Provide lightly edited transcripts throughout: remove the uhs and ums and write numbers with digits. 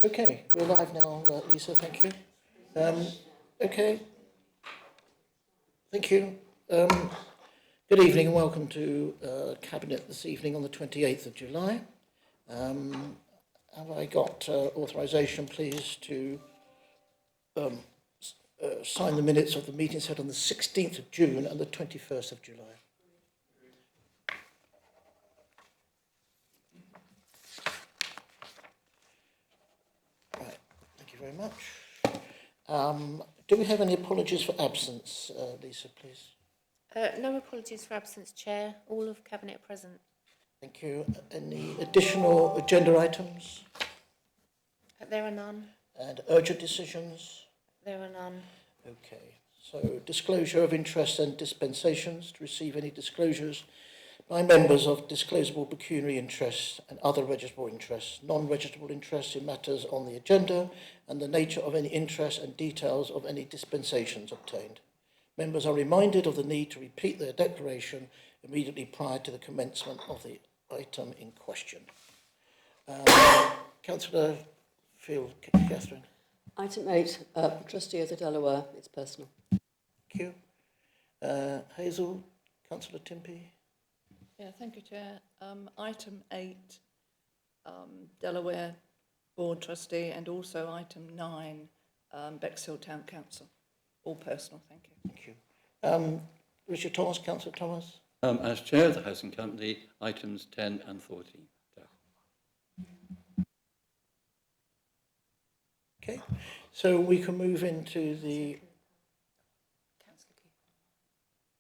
Okay, we're live now, Lisa, thank you. Okay, thank you. Good evening and welcome to Cabinet this evening on the 28th of July. Have I got authorisation, please, to sign the minutes of the meetings held on the 16th of June and the 21st of July? Right, thank you very much. Do we have any apologies for absence, Lisa, please? No apologies for absence, Chair. All of Cabinet present. Thank you. Any additional agenda items? There are none. And urgent decisions? There are none. Okay. So disclosure of interests and dispensations. To receive any disclosures by members of disclosable pecuniary interests and other registrable interests, non-registrable interests in matters on the agenda, and the nature of any interest and details of any dispensations obtained. Members are reminded of the need to repeat their declaration immediately prior to the commencement of the item in question. Councillor Field, Catherine. Item 8, Trustee of the Delaware, it's personal. Thank you. Hazel, Councillor Timpey. Yeah, thank you, Chair. Item 8, Delaware Board Trustee, and also item 9, Bexhill Town Council. All personal, thank you. Thank you. Richard Thomas, Councillor Thomas. As Chair of the Housing Company, items 10 and 14. Okay, so we can move into the...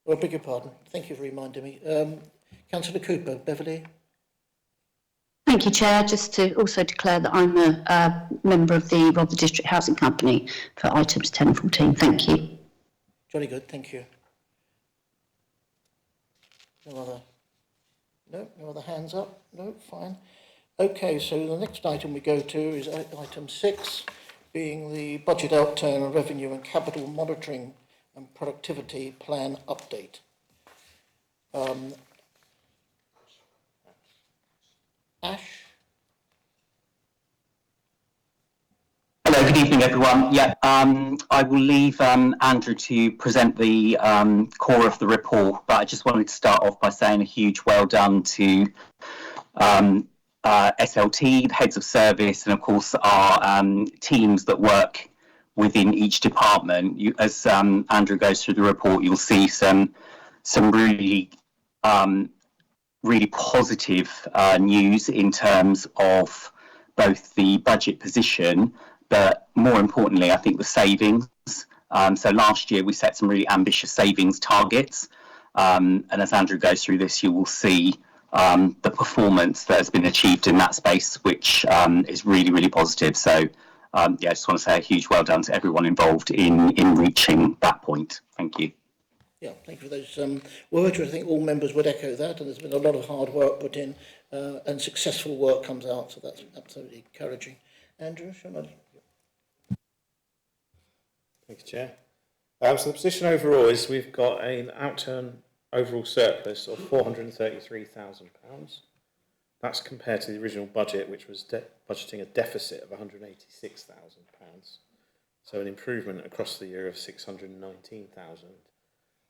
Well, I beg your pardon. Thank you for reminding me. Councillor Cooper, Beverley. Thank you, Chair. Just to also declare that I'm a member of the Rother District Housing Company for items 10 and 14. Thank you. Jolly good, thank you. No other hands up? No, fine. Okay, so the next item we go to is item 6, being the budget outturn and revenue and capital monitoring and productivity plan update. Ash? Hello, good evening, everyone. Yeah, I will leave Andrew to present the core of the report, but I just wanted to start off by saying a huge well done to SLT, the heads of service, and of course our teams that work within each department. As Andrew goes through the report, you'll see some really really positive news in terms of both the budget position, but more importantly, I think the savings. So last year we set some really ambitious savings targets, and as Andrew goes through this, you will see the performance that has been achieved in that space, which is really, really positive. So yeah, I just want to say a huge well done to everyone involved in reaching that point. Thank you. Yeah, thank you for those words. I think all members would echo that, and there's been a lot of hard work put in, and successful work comes out, so that's absolutely encouraging. Andrew, shall I? Thank you, Chair. So the position overall is we've got an outturn overall surplus of £433,000. That's compared to the original budget, which was budgeting a deficit of £186,000. So an improvement across the year of £619,000.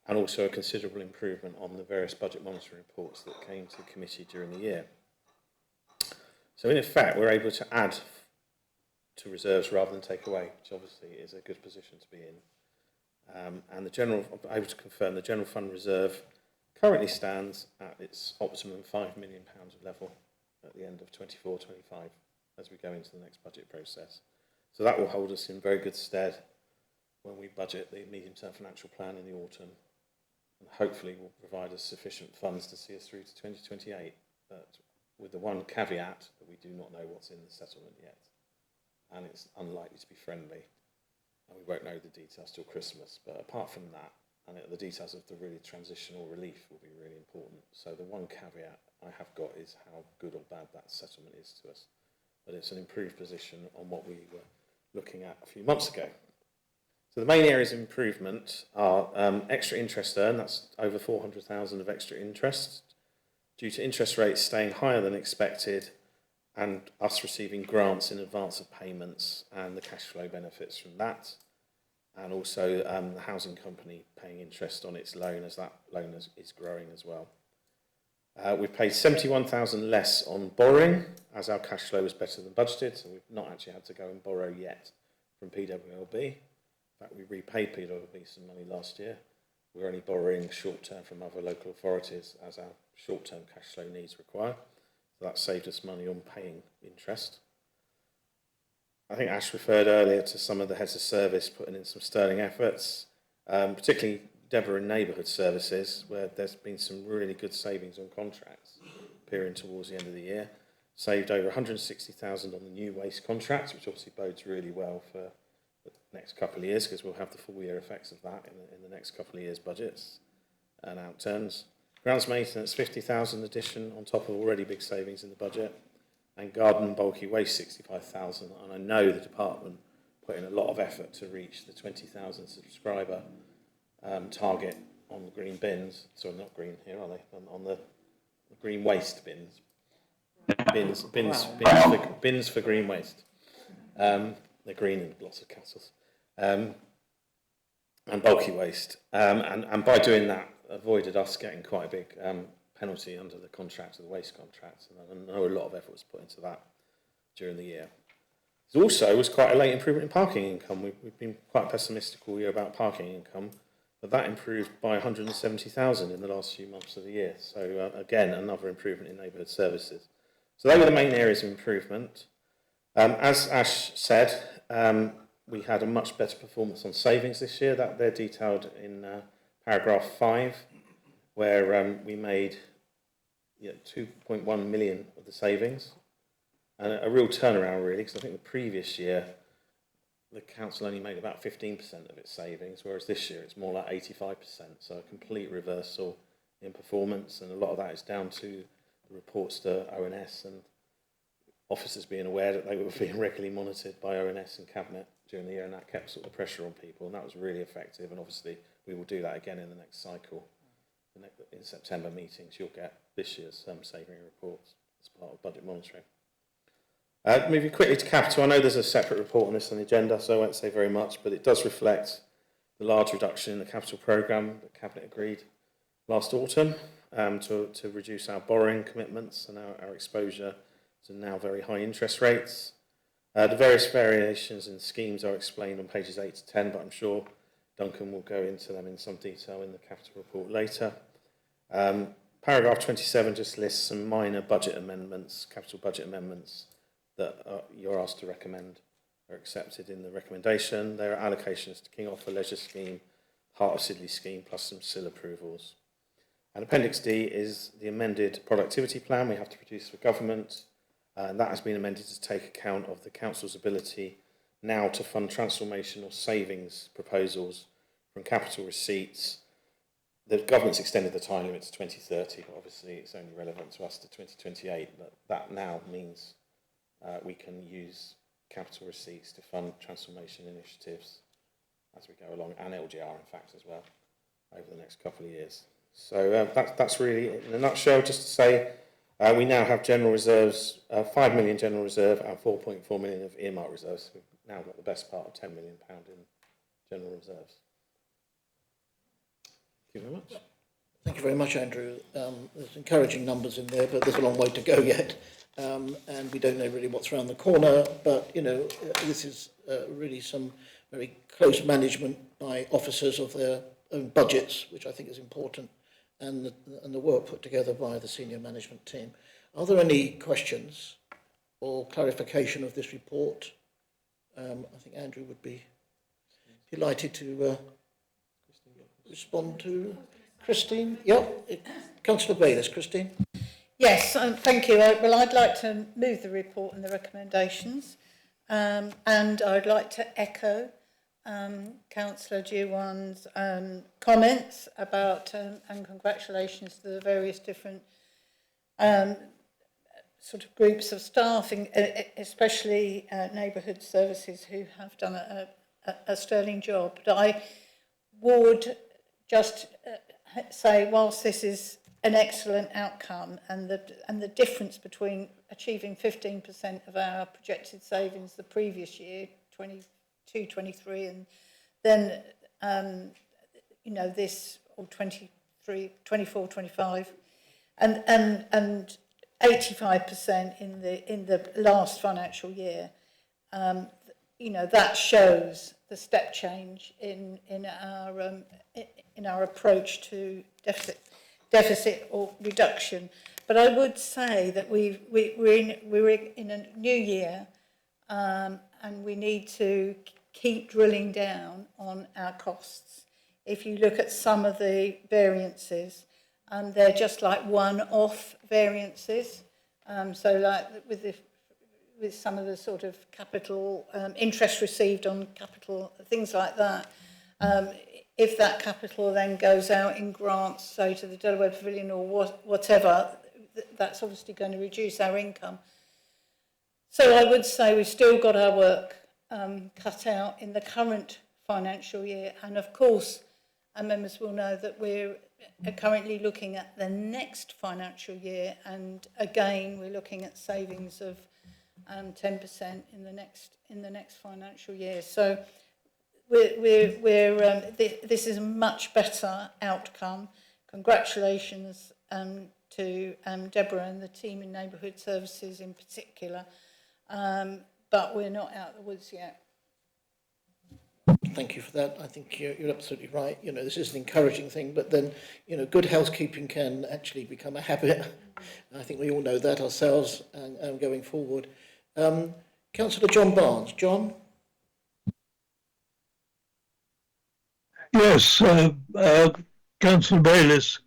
And also a considerable improvement on the various budget monitoring reports that came to the committee during the year. So in effect, we're able to add to reserves rather than take away, which obviously is a good position to be in. And I'm able to confirm the general fund reserve currently stands at its optimum £5 million level at the end of 24-25 as we go into the next budget process. So that will hold us in very good stead when we budget the medium-term financial plan in the autumn, and hopefully will provide us sufficient funds to see us through to 2028, but with the one caveat that we do not know what's in the settlement yet, and it's unlikely to be friendly, and we won't know the details till Christmas. But apart from that, and the details of the really transitional relief will be really important. So the one caveat I have got is how good or bad that settlement is to us, but it's an improved position on what we were looking at a few months ago. So the main areas of improvement are extra interest earned, that's over 400,000 of extra interest, due to interest rates staying higher than expected and us receiving grants in advance of payments and the cash flow benefits from that, and also the housing company paying interest on its loan as that loan is growing as well. We've paid 71,000 less on borrowing as our cash flow was better than budgeted, so we've not actually had to go and borrow yet from PWLB. In fact, we repaid PWLB some money last year. We're only borrowing short-term from other local authorities as our short-term cash flow needs require. So that saved us money on paying interest. I think Ash referred earlier to some of the heads of service putting in some sterling efforts, particularly Deborah in neighbourhood services, where there's been some really good savings on contracts appearing towards the end of the year. Saved over 160,000 on the new waste contracts, which obviously bodes really well for the next couple of years, because we'll have the full year effects of that in the next couple of years' budgets and outturns. Grounds maintenance, 50,000 addition on top of already big savings in the budget, and garden and bulky waste, 65,000. And I know the department put in a lot of effort to reach the 20,000 subscriber target on the green bins. Sorry, not green here, are they? On the green waste bins. Bins for green waste. They're green in lots of castles. And bulky waste. And by doing that, avoided us getting quite a big penalty under the contract, the waste contract. And I know a lot of effort was put into that during the year. There also was quite a late improvement in parking income. We've been quite pessimistic all year about parking income, but that improved by 170,000 in the last few months of the year. So again, another improvement in neighbourhood services. So they were the main areas of improvement. As Ash said, we had a much better performance on savings this year. That they're detailed in paragraph 5, where we made 2.1 million of the savings, and a real turnaround really, because I think the previous year the council only made about 15% of its savings, whereas this year it's more like 85%. So a complete reversal in performance, and a lot of that is down to the reports to ONS and officers being aware that they were being regularly monitored by ONS and Cabinet during the year, and that kept sort of pressure on people, and that was really effective. And obviously we will do that again in the next cycle. In September meetings, you'll get this year's saving reports as part of budget monitoring. Moving quickly to capital, I know there's a separate report on this on the agenda, so I won't say very much, but it does reflect the large reduction in the capital programme that Cabinet agreed last autumn to reduce our borrowing commitments and our exposure to now very high interest rates. The various variations in schemes are explained on pages 8 to 10, but I'm sure Duncan will go into them in some detail in the capital report later. Paragraph 27 just lists some minor budget amendments, capital budget amendments, that you're asked to recommend are accepted in the recommendation. There are allocations to King Arthur Leisure Scheme, Heart of Sidley Scheme, plus some SIL approvals. And Appendix D is the amended productivity plan we have to produce for government, and that has been amended to take account of the council's ability now to fund transformational savings proposals from capital receipts. The government's extended the time limit to 2030, but obviously it's only relevant to us to 2028, but that now means we can use capital receipts to fund transformation initiatives as we go along, and LGR in fact as well, over the next couple of years. So that's really, in a nutshell, just to say we now have general reserves, 5 million general reserve and 4.4 million of earmark reserves. We've now got the best part of £10 million in general reserves. Thank you very much. Thank you very much, Andrew. There's encouraging numbers in there, but there's a long way to go yet. And we don't know really what's around the corner, but, you know, this is really some very close management by officers of their own budgets, which I think is important, and the work put together by the senior management team. Are there any questions or clarification of this report? I think Andrew would be delighted to respond to. Christine? Yep. Councillor Bayliss. Christine? Yes, thank you. Well, I'd like to move the report and the recommendations, and I'd like to echo Councillor Jiwan's comments about, and congratulations to the various different sort of groups of staff, especially neighbourhood services, who have done a sterling job. But I would just say, whilst this is an excellent outcome, and the difference between achieving 15% of our projected savings the previous year, 22-23, and then this, or 24-25, and 85% in the last financial year. That shows the step change in our approach to deficit or reduction. But I would say that we're in a new year, and we need to keep drilling down on our costs. If you look at some of the variances, they're just like one-off variances. So like with some of the sort of capital, interest received on capital, things like that, if that capital then goes out in grants, so to the Delaware Pavilion or whatever, that's obviously going to reduce our income. So I would say we've still got our work cut out in the current financial year. And of course, our members will know that we're currently looking at the next financial year. And again, we're looking at savings of 10% in the next financial year. So this is a much better outcome. Congratulations to Deborah and the team in Neighbourhood Services in particular. But we're not out of the woods yet. Thank you for that. I think you're absolutely right. This is an encouraging thing, but then, good housekeeping can actually become a habit. I think we all know that ourselves and going forward. Councillor John Barnes. John? Yes, Councillor Bayliss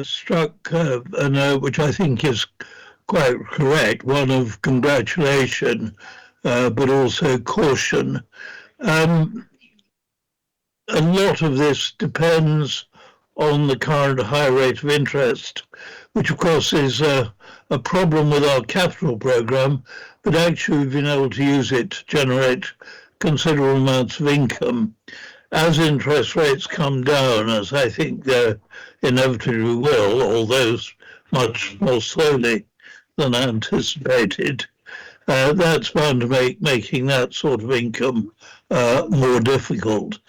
struck a note which I think is quite correct, one of congratulation, but also caution. A lot of this depends on the current high rate of interest, which of course is a problem with our capital programme, but actually we've been able to use it to generate considerable amounts of income. As interest rates come down, as I think they inevitably will, although much more slowly than anticipated, that's bound to make making that sort of income more difficult.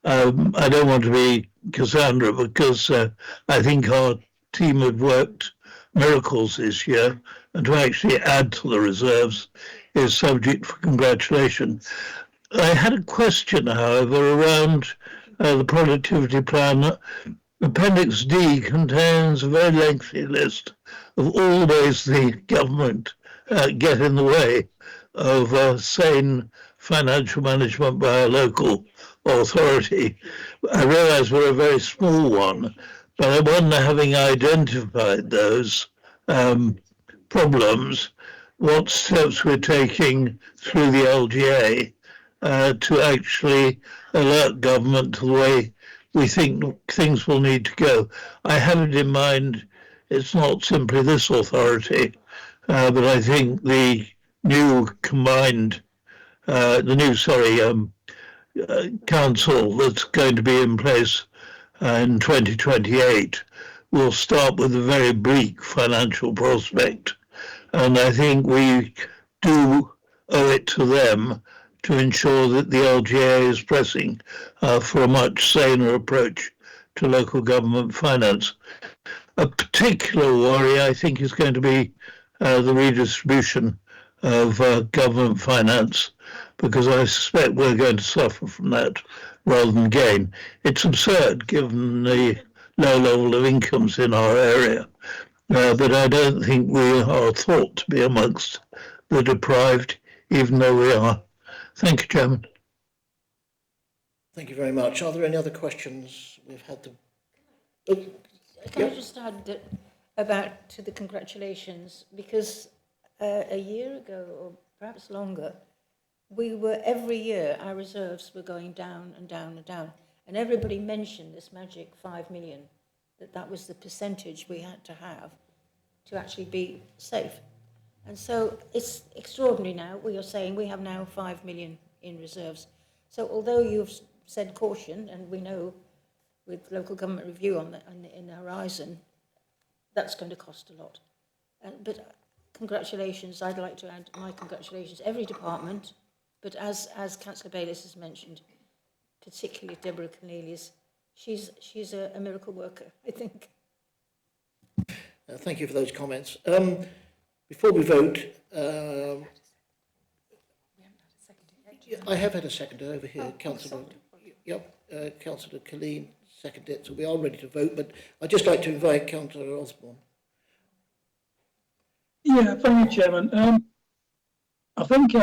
I don't want to be Cassandra because I think our team have worked miracles this year, and to actually add to the reserves is subject for congratulation. I had a question, however, around the productivity plan. Appendix D contains a very lengthy list of all ways the government get in the way of sane financial management by a local authority. I realise we're a very small one, but I wonder, having identified those problems, what steps we're taking through the LGA to actually alert government to the way we think things will need to go. I have it in mind, it's not simply this authority, but I think the new council that's going to be in place in 2028 will start with a very bleak financial prospect. And I think we do owe it to them to ensure that the LGA is pressing for a much saner approach to local government finance. A particular worry, I think, is going to be the redistribution of government finance, because I suspect we're going to suffer from that rather than gain. It's absurd given the low level of incomes in our area, but I don't think we are thought to be amongst the deprived, even though we are. Thank you, Chairman. Thank you very much. Are there any other questions? We've had them. Can I just add about to the congratulations, because a year ago, or perhaps longer, we were, every year, our reserves were going down and down and down. And everybody mentioned this magic 5 million, that was the percentage we had to have to actually be safe. And so it's extraordinary now. We are saying we have now 5 million in reserves. So although you've said caution, and we know with local government review in the horizon, that's going to cost a lot. But congratulations, I'd like to add my congratulations, every department, but as Councillor Bayliss has mentioned, particularly Deborah Cornelius, she's a miracle worker, I think. Thank you for those comments. Before we vote, I have had a seconder over here, Councillor. Yep, Councillor Colleen seconded it, so we are ready to vote. But I'd just like to invite Councillor Osborne. Yeah, thank you, Chairman. I think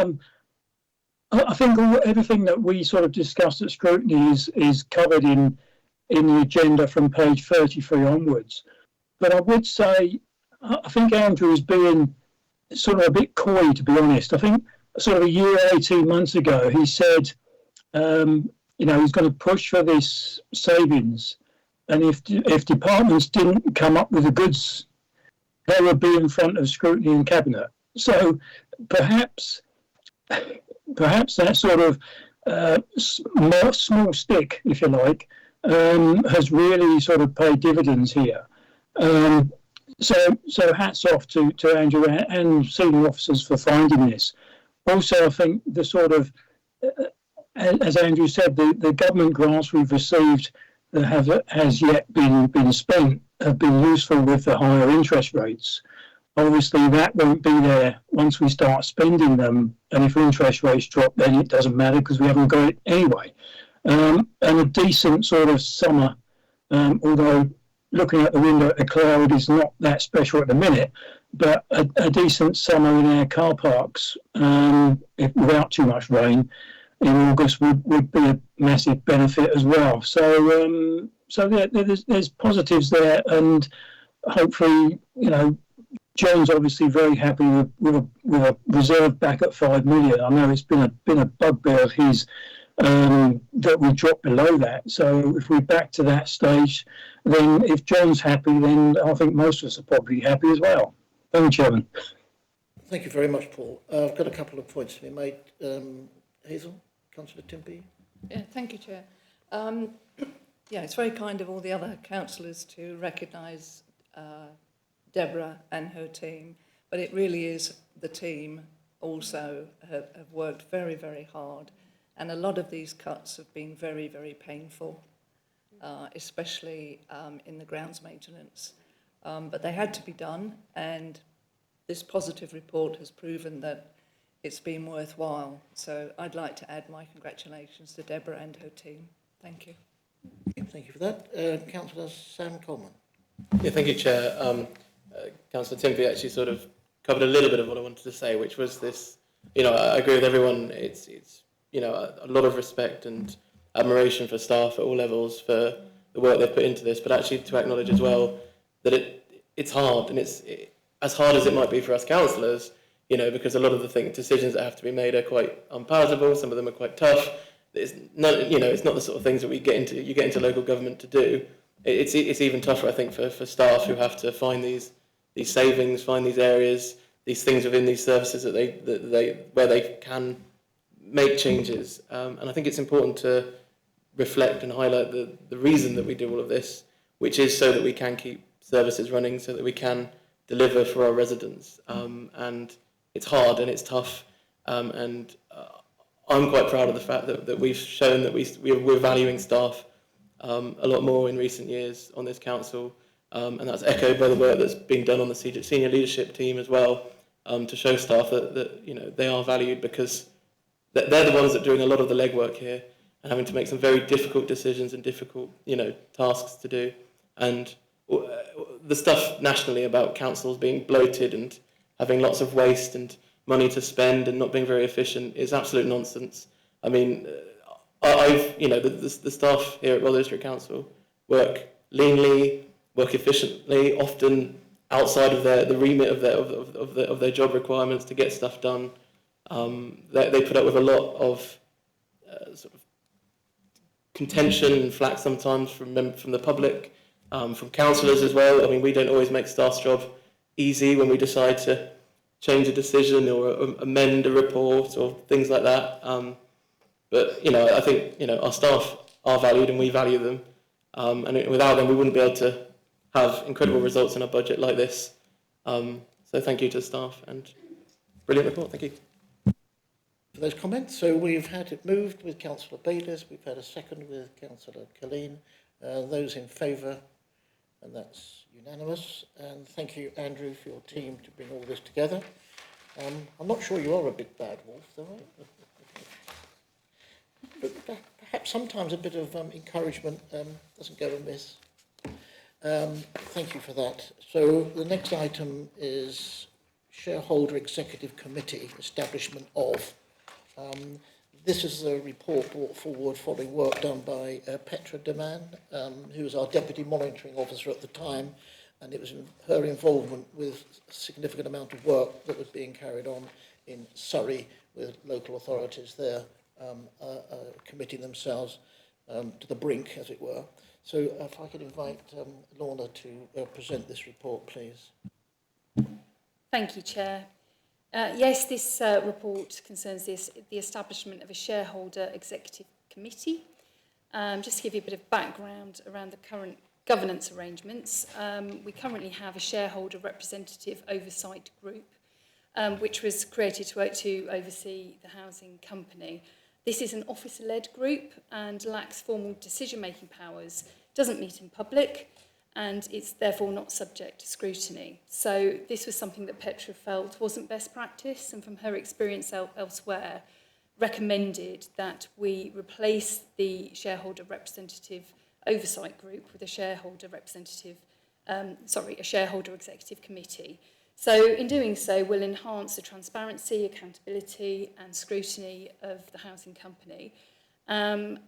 everything that we sort of discussed at scrutiny is covered in the agenda from page 33 onwards. But I would say, I think Andrew is being sort of a bit coy, to be honest. I think sort of a year, 18 months ago, he said, you know, he's going to push for this savings. And if departments didn't come up with the goods, they would be in front of scrutiny in cabinet. So perhaps that sort of small stick, if you like, has really sort of paid dividends here. So hats off to Andrew and senior officers for finding this. Also, I think the sort of, as Andrew said, the government grants we've received that has yet been spent have been useful with the higher interest rates. Obviously, that won't be there once we start spending them. And if interest rates drop, then it doesn't matter because we haven't got it anyway. And a decent sort of summer, although looking at the window at the cloud is not that special at the minute, but a decent summer in our car parks without too much rain in August would be a massive benefit as well. So there's positives there, and hopefully, you know, John's obviously very happy with a reserve back at 5 million. I know it's been a bugbear of his that we drop below that. So if we're back to that stage, then if John's happy, then I think most of us are probably happy as well. Thank you, Chairman. Thank you very much, Paul. I've got a couple of points to be made. Hazel, Councillor Timpey. Yeah, thank you, Chair. Yeah, it's very kind of all the other councillors to recognise Deborah and her team, but it really is the team also have worked very, very hard, and a lot of these cuts have been very, very painful, especially in the grounds maintenance. But they had to be done, and this positive report has proven that it's been worthwhile. So I'd like to add my congratulations to Deborah and her team. Thank you. Thank you for that. Councillor Sam Coleman. Yeah, thank you, Chair. Councillor Timpey actually sort of covered a little bit of what I wanted to say, which was this, you know, I agree with everyone. It's you know, a lot of respect and admiration for staff at all levels for the work they've put into this, but actually to acknowledge as well that it's hard, and it's as hard as it might be for us councillors, you know, because a lot of the decisions that have to be made are quite unpalatable. Some of them are quite tough. It's not, you know, it's not the sort of things that you get into local government to do. It's even tougher, I think, for staff who have to find these savings, find these areas, these things within these services where they can make changes. And I think it's important to reflect and highlight the reason that we do all of this, which is so that we can keep services running, so that we can deliver for our residents. And it's hard and it's tough. And I'm quite proud of the fact that we've shown that we're valuing staff a lot more in recent years on this council. And that's echoed by the work that's been done on the senior leadership team as well, to show staff that you know, they are valued, because they're the ones that are doing a lot of the legwork here and having to make some very difficult decisions and difficult, you know, tasks to do. And the stuff nationally about councils being bloated and having lots of waste and money to spend and not being very efficient is absolute nonsense. I mean, you know, the staff here at Rotherham District Council work leanly, work efficiently, often outside of the remit of their job requirements to get stuff done. They put up with a lot of sort of contention and flack sometimes from the public, from councillors as well. I mean, we don't always make staff's job easy when we decide to change a decision or amend a report or things like that. But, you know, I think, you know, our staff are valued and we value them. And without them, we wouldn't be able to have incredible results in a budget like this. So thank you to the staff, and brilliant report. Thank you. For those comments. So we've had it moved with Councillor Bayliss, we've had a second with Councillor Colleen. Those in favour, and that's unanimous. And thank you, Andrew, for your team to bring all this together. I'm not sure you are a big bad wolf, though, are you? But perhaps sometimes a bit of encouragement doesn't go amiss. Thank you for that. So the next item is Shareholder Executive Committee, establishment of. This is a report brought forward following work done by Petra Deman, who was our Deputy Monitoring Officer at the time, and it was her involvement with a significant amount of work that was being carried on in Surrey with local authorities there committing themselves to the brink, as it were. So if I could invite Lorna to present this report, please. Thank you, Chair. Yes, this report concerns the establishment of a shareholder executive committee. Just to give you a bit of background around the current governance arrangements, we currently have a shareholder representative oversight group, which was created to oversee the housing company. This is an officer-led group and lacks formal decision-making powers, doesn't meet in public, and it's therefore not subject to scrutiny. So this was something that Petra felt wasn't best practice, and from her experience elsewhere, recommended that we replace the shareholder representative oversight group with a shareholder executive committee. So in doing so, we'll enhance the transparency, accountability and scrutiny of the housing company. And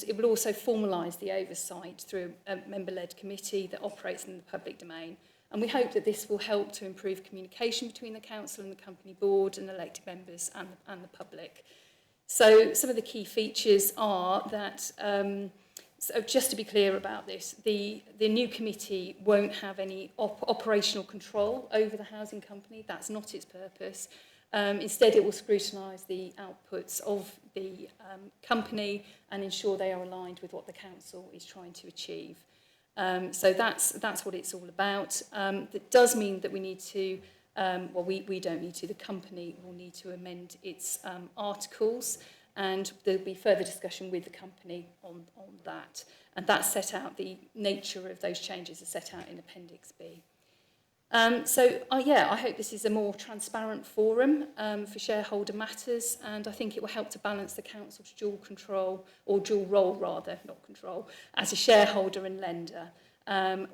it will also formalise the oversight through a member-led committee that operates in the public domain. And we hope that this will help to improve communication between the council and the company board and elected members and the public. So some of the key features are that, so just to be clear about this, the new committee won't have any operational control over the housing company. That's not its purpose. Instead, it will scrutinise the outputs of the company and ensure they are aligned with what the council is trying to achieve. So that's what it's all about. That does mean that we need to, we don't need to, the company will need to amend its articles, and there'll be further discussion with the company on that. And that's set out, the nature of those changes are set out in Appendix B. I hope this is a more transparent forum for shareholder matters, and I think it will help to balance the council's dual control, or dual role rather, not control, as a shareholder and lender,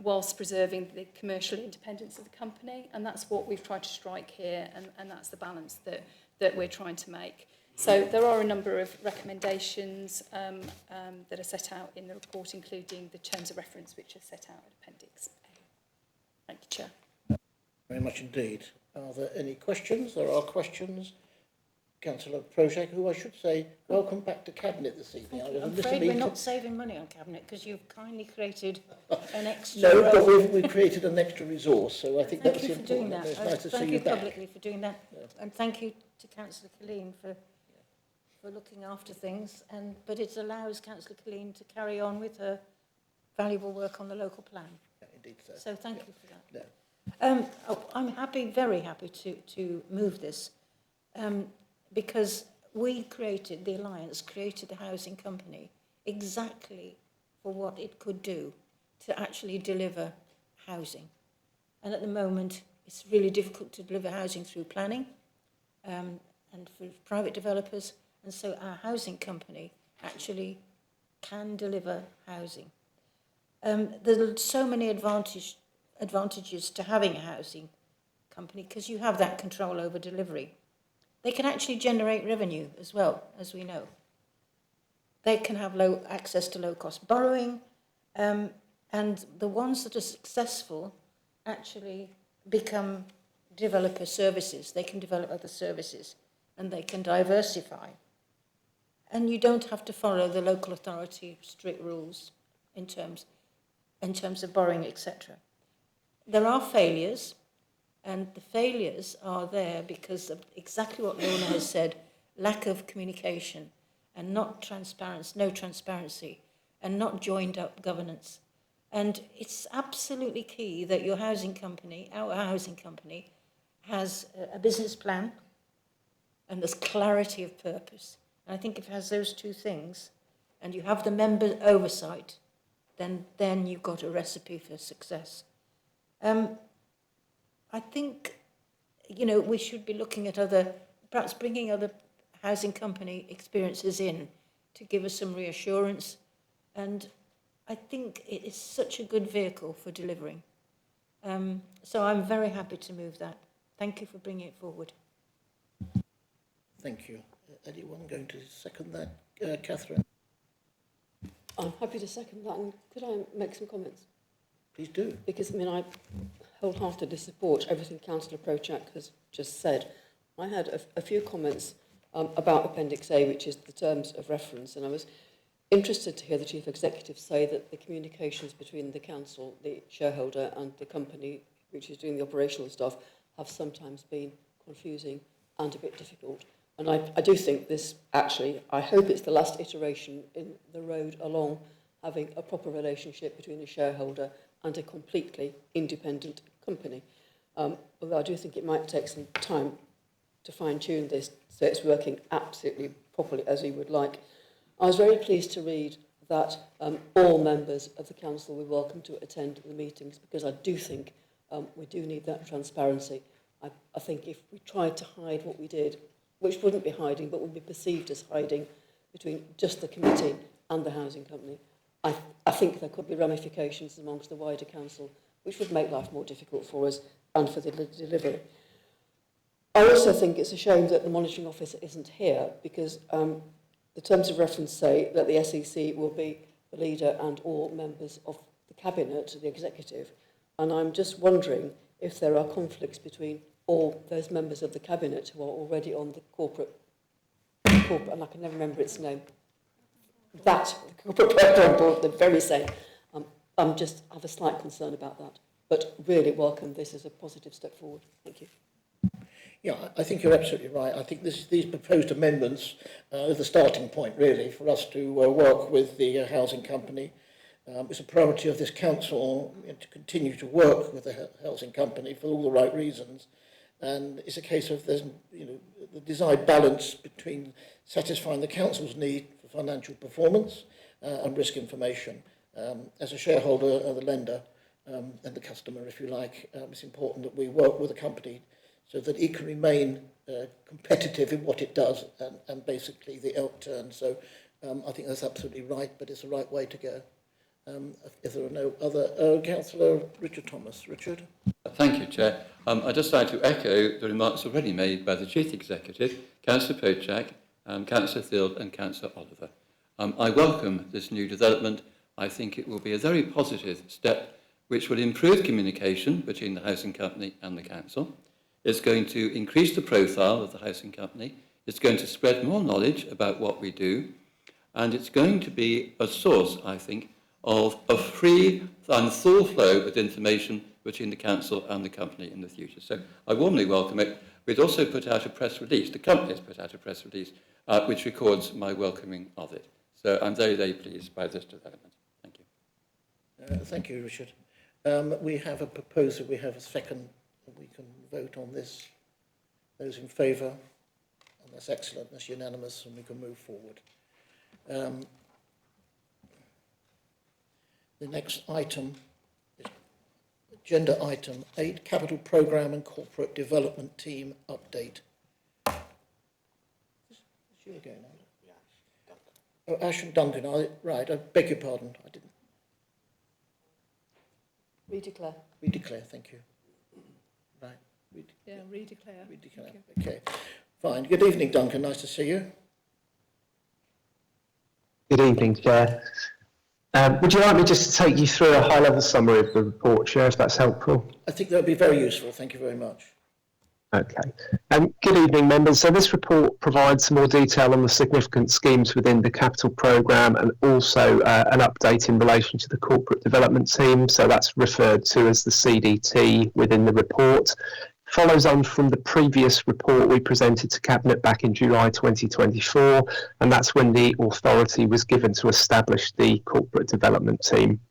whilst preserving the commercial independence of the company. And that's what we've tried to strike here, and that's the balance that we're trying to make. So there are a number of recommendations that are set out in the report, including the terms of reference, which are set out in Appendix A. Thank you, Chair. Very much indeed. Are there any questions? There are questions. Councillor Projek, who I should say, welcome back to Cabinet this evening. I'm afraid we're not saving money on Cabinet because you've kindly created an extra... No, but we've created an extra resource, so I think that's important. Thank you for doing that. It's nice to see thank you you back. publicly for doing that. Yeah. And thank you to Councillor Colleen for looking after things. But it allows Councillor Colleen to carry on with her valuable work on the local plan. Yeah, indeed, so. So thank you for that. No. I'm very happy to move this because the Alliance created the housing company exactly for what it could do to actually deliver housing. And at the moment, it's really difficult to deliver housing through planning and for private developers. And so our housing company actually can deliver housing. There are so many advantages to having a housing company because you have that control over delivery. They can actually generate revenue as well, as we know. They can have access to low-cost borrowing, and the ones that are successful actually become developer services. They can develop other services, and they can diversify. And you don't have to follow the local authority strict rules in terms of borrowing, etc. There are failures, and the failures are there because of exactly what Lorna has said, lack of communication and no transparency and not joined up governance. And it's absolutely key that your housing company, our housing company, has a business plan and there's clarity of purpose. And I think if it has those two things, and you have the member oversight, then you've got a recipe for success. I think, we should be looking at perhaps bringing other housing company experiences in to give us some reassurance. And I think it is such a good vehicle for delivering. So I'm very happy to move that. Thank you for bringing it forward. Thank you. Anyone going to second that? Catherine? I'm happy to second that, and could I make some comments? Please do. Because, I wholeheartedly support everything Councillor Prochak has just said. I had a few comments about Appendix A, which is the terms of reference, and I was interested to hear the Chief Executive say that the communications between the Council, the shareholder, and the company, which is doing the operational stuff, have sometimes been confusing and a bit difficult. And I do think this, actually, I hope it's the last iteration in the road along having a proper relationship between a shareholder and a completely independent company. Although I do think it might take some time to fine-tune this so it's working absolutely properly as we would like. I was very pleased to read that all members of the Council were welcome to attend the meetings, because I do think we do need that transparency. I think if we tried to hide what we did, which wouldn't be hiding, but would be perceived as hiding between just the committee and the housing company, I think there could be ramifications amongst the wider council, which would make life more difficult for us and for the delivery. I also think it's a shame that the monitoring officer isn't here, because the terms of reference say that the SEC will be the leader and all members of the cabinet, the executive, and I'm just wondering if there are conflicts between all those members of the cabinet who are already on the corporate, and I can never remember its name. The corporate program board, the very same. I have a slight concern about that, but really welcome this as a positive step forward. Thank you. Yeah, I think you're absolutely right. I think these proposed amendments are the starting point, really, for us to work with the housing company. It's a priority of this council to continue to work with the housing company for all the right reasons. And it's a case of there's, the desired balance between satisfying the council's need for financial performance and risk information. As a shareholder and the lender and the customer, if you like, it's important that we work with the company so that it can remain competitive in what it does and basically the outturn. So I think that's absolutely right, but it's the right way to go. If there are no other... Councillor Richard Thomas. Richard? Thank you, Chair. I'd just like to echo the remarks already made by the Chief Executive, Councillor Pochak, Councillor Field and Councillor Oliver. I welcome this new development. I think it will be a very positive step which will improve communication between the housing company and the council. It's going to increase the profile of the housing company. It's going to spread more knowledge about what we do. And it's going to be a source, I think, of a free and full flow of information between the council and the company in the future. So I warmly welcome it. We'd also put out a press release, the company has put out a press release, which records my welcoming of it. So I'm very, very pleased by this development. Thank you. Thank you, Richard. We have a proposal, we have a second, we can vote on this. Those in favour? And that's excellent, that's unanimous, and we can move forward. The next item is agenda item 8, Capital Programme and Corporate Development Team Update. Is you again, oh, Ash and Duncan, right, I beg your pardon, I didn't. Redeclare. Redeclare, thank you. Right. Redeclare. Redeclare, okay. Fine. Good evening, Duncan, nice to see you. Good evening, Chair. Would you like me just to take you through a high-level summary of the report, Chair, if that's helpful? I think that would be very useful. Thank you very much. Okay. Good evening, members. So this report provides more detail on the significant schemes within the capital programme and also an update in relation to the corporate development team. So that's referred to as the CDT within the report. Follows on from the previous report we presented to Cabinet back in July 2024, and that's when the authority was given to establish the corporate development team.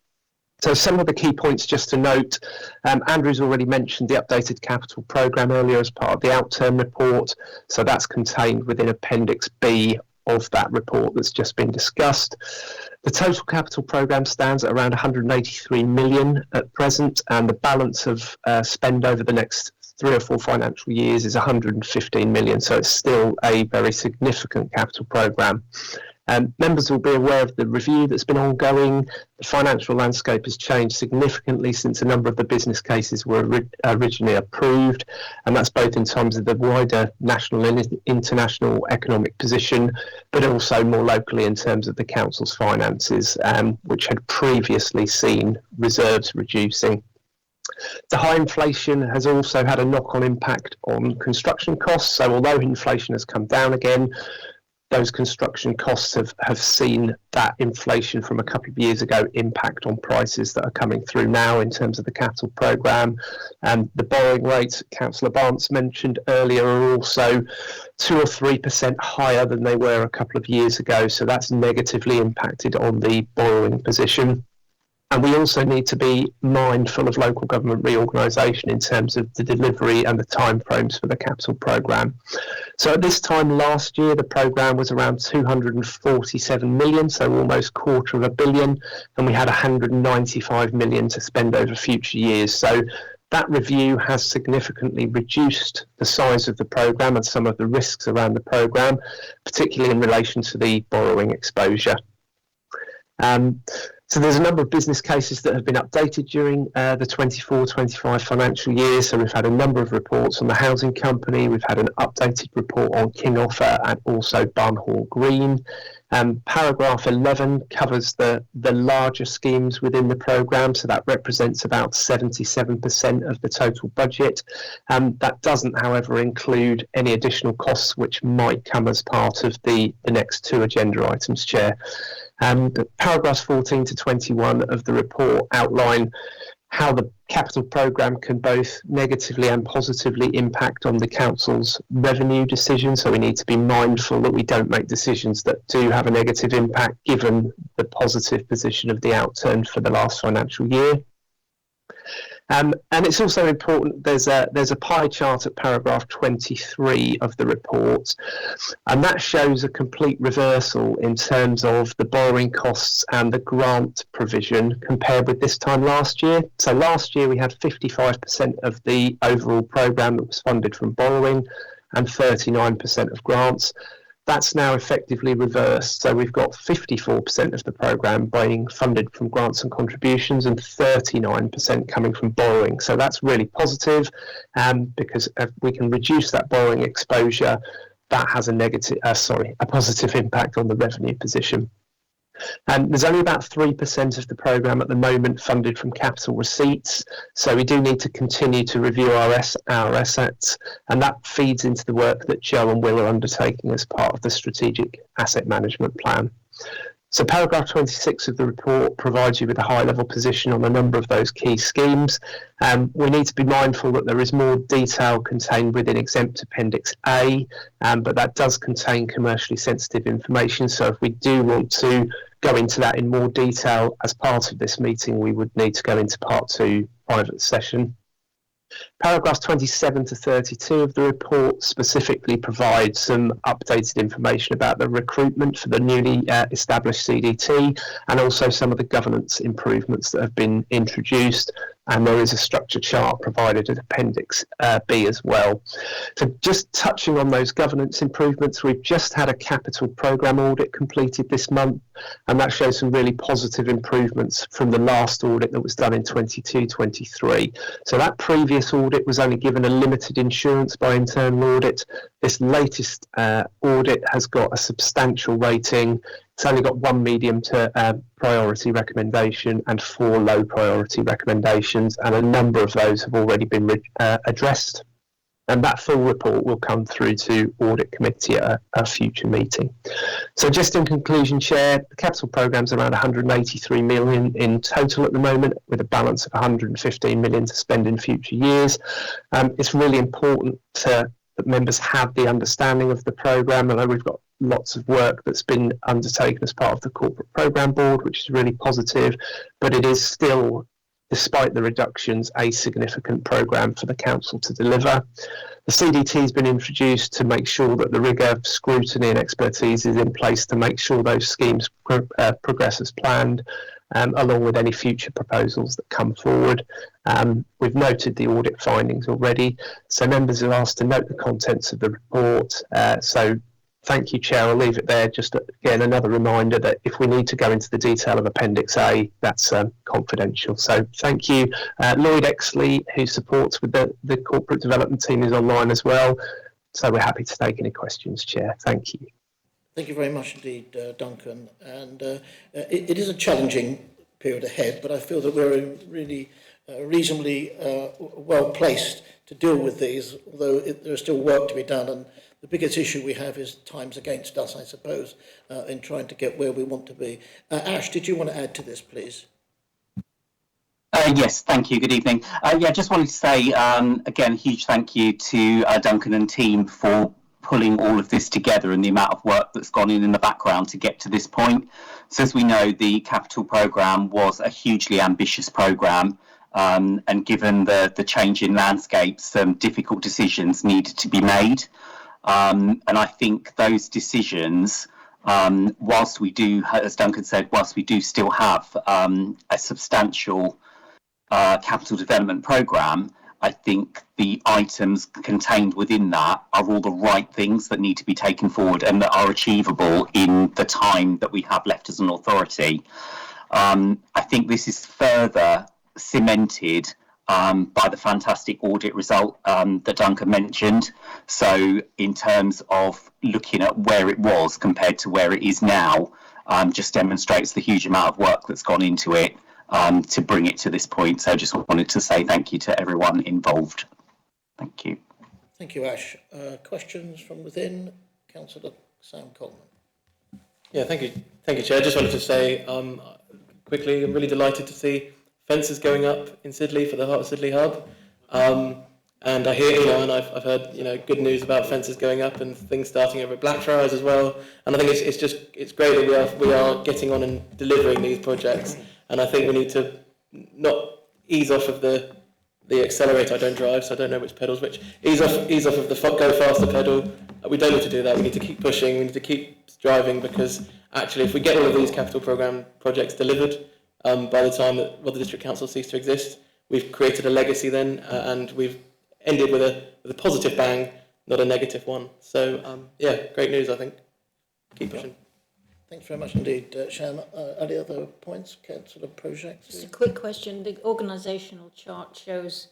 So some of the key points just to note, Andrew's already mentioned the updated capital programme earlier as part of the outturn report. So that's contained within Appendix B of that report that's just been discussed. The total capital programme stands at around 183 million at present, and the balance of spend over the next 3 or 4 financial years is 115 million. So it's still a very significant capital programme. Members will be aware of the review that's been ongoing. The financial landscape has changed significantly since a number of the business cases were originally approved, and that's both in terms of the wider national and international economic position, but also more locally in terms of the council's finances, which had previously seen reserves reducing. The high inflation has also had a knock-on impact on construction costs. So although inflation has come down again, those construction costs have seen that inflation from a couple of years ago impact on prices that are coming through now in terms of the capital programme. And the borrowing rates Councillor Barnes mentioned earlier are also 2 or 3% higher than they were a couple of years ago. So that's negatively impacted on the borrowing position. And we also need to be mindful of local government reorganisation in terms of the delivery and the timeframes for the capital programme. So at this time last year, the programme was around 247 million, so almost £250 million, and we had 195 million to spend over future years. So that review has significantly reduced the size of the programme and some of the risks around the programme, particularly in relation to the borrowing exposure. So there's a number of business cases that have been updated during the 24-25 financial year. So we've had a number of reports on the housing company. We've had an updated report on King Offer and also Barnhall Green. Paragraph 11 covers the larger schemes within the programme. So that represents about 77% of the total budget. That doesn't, however, include any additional costs which might come as part of the next 2 agenda items, Chair. Paragraphs 14 to 21 of the report outline how the capital programme can both negatively and positively impact on the council's revenue decisions. So we need to be mindful that we don't make decisions that do have a negative impact given the positive position of the outturn for the last financial year. And it's also important, there's a pie chart at paragraph 23 of the report, and that shows a complete reversal in terms of the borrowing costs and the grant provision compared with this time last year. So last year we had 55% of the overall programme that was funded from borrowing and 39% of grants. That's now effectively reversed. So we've got 54% of the programme being funded from grants and contributions and 39% coming from borrowing. So that's really positive, because if we can reduce that borrowing exposure, that has a positive impact on the revenue position. There's only about 3% of the programme at the moment funded from capital receipts, so we do need to continue to review our assets, and that feeds into the work that Joe and Will are undertaking as part of the strategic asset management plan. So paragraph 26 of the report provides you with a high-level position on a number of those key schemes. We need to be mindful that there is more detail contained within Exempt Appendix A, but that does contain commercially sensitive information. So if we do want to go into that in more detail as part of this meeting, we would need to go into part 2 private session. Paragraphs 27 to 32 of the report specifically provide some updated information about the recruitment for the newly established CDT and also some of the governance improvements that have been introduced. And there is a structure chart provided at Appendix B as well. So just touching on those governance improvements, we've just had a capital programme audit completed this month, and that shows some really positive improvements from the last audit that was done in 22-23. So that previous audit was only given a limited insurance by internal audit. This latest audit has got a substantial rating. It's only got 1 medium to priority recommendation and 4 low priority recommendations, and a number of those have already been addressed. And that full report will come through to Audit Committee at a future meeting. So just in conclusion, Chair, the capital programme's around 183 million in total at the moment, with a balance of 115 million to spend in future years. It's really important that members have the understanding of the programme. Although we've got lots of work that's been undertaken as part of the corporate programme board, which is really positive, but it is still, despite the reductions, a significant programme for the council to deliver. The CDT has been introduced to make sure that the rigour, scrutiny and expertise is in place to make sure those schemes progress as planned, along with any future proposals that come forward. We've noted the audit findings already, so members are asked to note the contents of the report. So thank you, Chair. I'll leave it there. Just again, another reminder that if we need to go into the detail of Appendix A, that's confidential. So thank you. Lloyd Exley, who supports with the corporate development team, is online as well. So we're happy to take any questions, Chair. Thank you. Thank you very much indeed, Duncan. And it is a challenging period ahead, but I feel that we're really reasonably well placed to deal with these, although there's still work to be done. And the biggest issue we have is time's against us, I suppose, in trying to get where we want to be. Ash, did you want to add to this, please? Yes, thank you. Good evening. Yeah, just wanted to say, again, a huge thank you to Duncan and team for pulling all of this together and the amount of work that's gone in the background to get to this point. So as we know, the capital programme was a hugely ambitious programme, and given the change in landscape, some difficult decisions needed to be made. And I think those decisions, whilst we do, as Duncan said, whilst we do still have a substantial capital development programme, I think the items contained within that are all the right things that need to be taken forward and that are achievable in the time that we have left as an authority. I think this is further cemented by the fantastic audit result that Duncan mentioned. So in terms of looking at where it was compared to where it is now, just demonstrates the huge amount of work that's gone into it to bring it to this point. So I just wanted to say thank you to everyone involved. Thank you. Thank you, Ash. Questions from within? Councillor Sam Coleman. Yeah, thank you, Chair. I just wanted to say quickly, I'm really delighted to see fences going up in Sidley for the Heart of Sidley Hub. And I hear, and I've heard, good news about fences going up and things starting over at Blackfriars as well. And I think it's great that we are getting on and delivering these projects. And I think we need to not ease off of the accelerator. I don't drive, so I don't know which pedal's which. Ease off of the go faster pedal. We don't need to do that. We need to keep pushing. We need to keep driving, because actually, if we get all of these capital programme projects delivered by the time that the District Council cease to exist, we've created a legacy then, and we've ended with a positive bang, not a negative one. So yeah, great news, I think. Keep pushing. Thanks very much indeed, Shan. Any other points, councillor projects? Just a quick question. The organisational chart shows,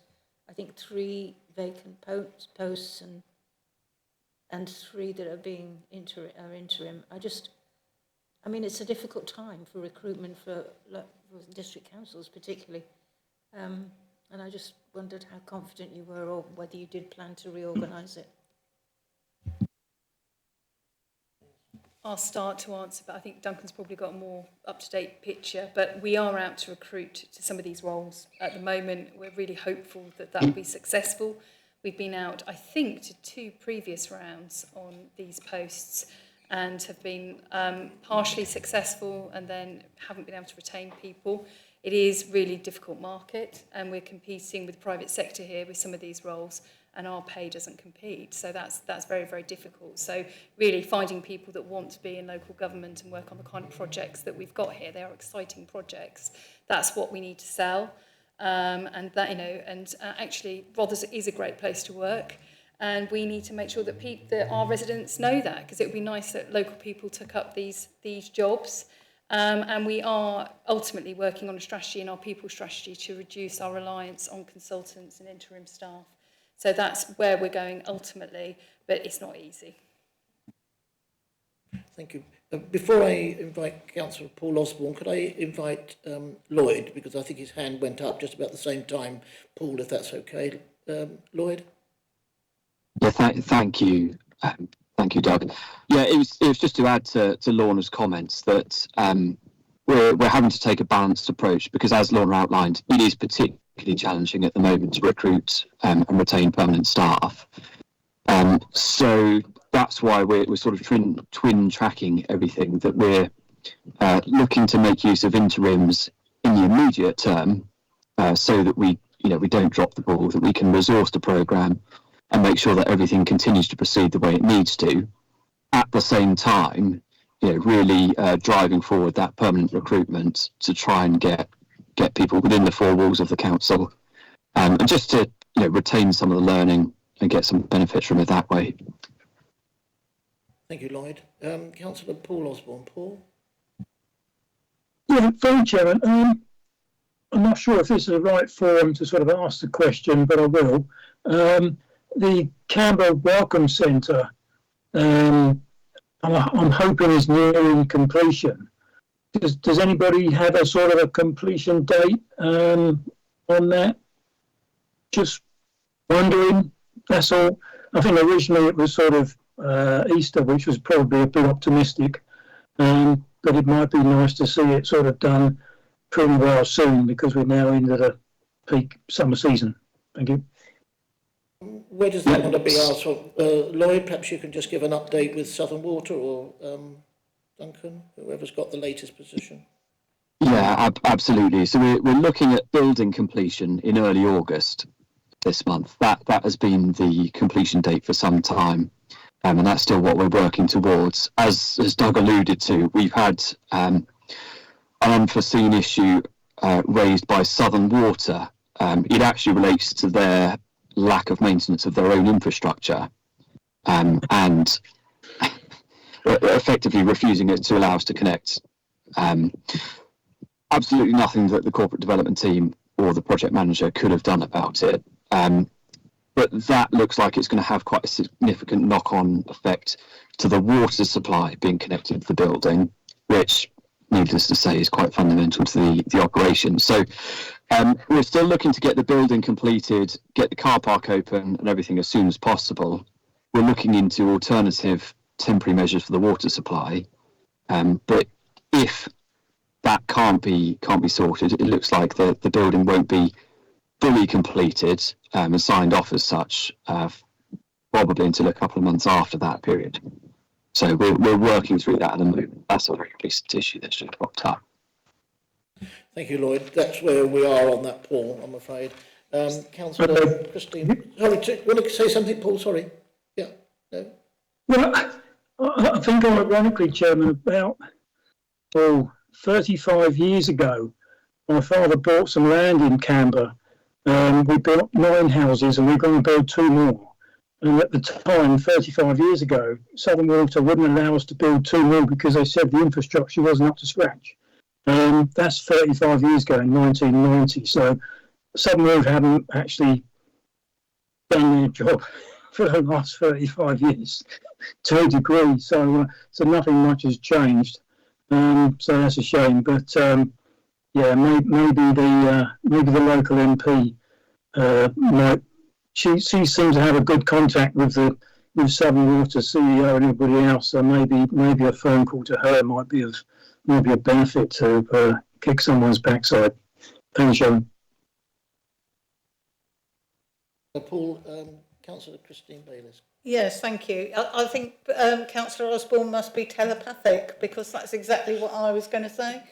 I think, 3 vacant posts and 3 that are being interim. I mean, it's a difficult time for recruitment for district councils particularly. And I just wondered how confident you were, or whether you did plan to reorganise it. I'll start to answer, but I think Duncan's probably got a more up-to-date picture. But we are out to recruit to some of these roles at the moment. We're really hopeful that will be successful. We've been out, I think, to 2 previous rounds on these posts and have been partially successful, and then haven't been able to retain people. It is really difficult market, and we're competing with the private sector here with some of these roles, and our pay doesn't compete. So that's very, very difficult. So really finding people that want to be in local government and work on the kind of projects that we've got here, they are exciting projects. That's what we need to sell. And that, actually Rothes is a great place to work. And we need to make sure that our residents know that, because it would be nice that local people took up these jobs. And we are ultimately working on a strategy, in our people strategy, to reduce our reliance on consultants and interim staff. So that's where we're going ultimately, but it's not easy. Thank you. Before I invite Councillor Paul Osborne, could I invite Lloyd, because I think his hand went up just about the same time. Paul, if that's okay. Lloyd? Yeah, thank you. Thank you, Doug. Yeah, it was just to add to Lorna's comments that we're having to take a balanced approach, because as Lorna outlined, it is particularly challenging at the moment to recruit and retain permanent staff. So that's why we're sort of twin tracking everything, that we're looking to make use of interims in the immediate term, so that we don't drop the ball, that we can resource the programme and make sure that everything continues to proceed the way it needs to. At the same time, really driving forward that permanent recruitment to try and get people within the four walls of the council, and just to retain some of the learning and get some benefits from it that way. Thank you, Lloyd. Councillor Paul Osborne. Paul? Yeah, thank you, Chairman. I'm not sure if this is the right forum to sort of ask the question, but I will. The Canberra Welcome Centre, I'm hoping is nearing completion. Does anybody have a sort of a completion date on that? Just wondering, that's all. I think originally it was sort of Easter, which was probably a bit optimistic, but it might be nice to see it sort of done pretty well soon, because we're now into the peak summer season. Thank you. Where does that want to be asked for? Lloyd, perhaps you can just give an update with Southern Water, or Duncan, whoever's got the latest position. Yeah, absolutely. So we're looking at building completion in early August this month. That has been the completion date for some time, and that's still what we're working towards. As Doug alluded to, we've had an unforeseen issue raised by Southern Water. It actually relates to their lack of maintenance of their own infrastructure, and effectively refusing it to allow us to connect. Absolutely nothing that the corporate development team or the project manager could have done about it. But that looks like it's going to have quite a significant knock-on effect to the water supply being connected to the building, which, needless to say, is quite fundamental to the operation. So we're still looking to get the building completed, get the car park open and everything as soon as possible. We're looking into alternative temporary measures for the water supply. But if that can't be sorted, it looks like the building won't be fully completed and signed off as such, probably until a couple of months after that period. So we're working through that at the moment. That's a very recent issue that's just popped up. Thank you, Lloyd. That's where we are on that, Paul, I'm afraid. Councillor Christine, sorry, want to say something, Paul? Sorry. Yeah, no? Well, I think ironically, Chairman, about 35 years ago, my father bought some land in Canberra. We built 9 houses and we're going to build 2 more. And at the time, 35 years ago, Southern Water wouldn't allow us to build 2 more because they said the infrastructure wasn't up to scratch. That's 35 years ago in 1990. So Southern Water haven't actually done their job for the last 35 years to a degree. So nothing much has changed. So that's a shame. But yeah, maybe the local MP might. She seems to have a good contact with Southern Water CEO and everybody else. So maybe a phone call to her might be a benefit to kick someone's backside. Thanks, Sharon. Paul, Councillor Christine Bayliss. Yes, thank you. I think Councillor Osborne must be telepathic, because that's exactly what I was going to say.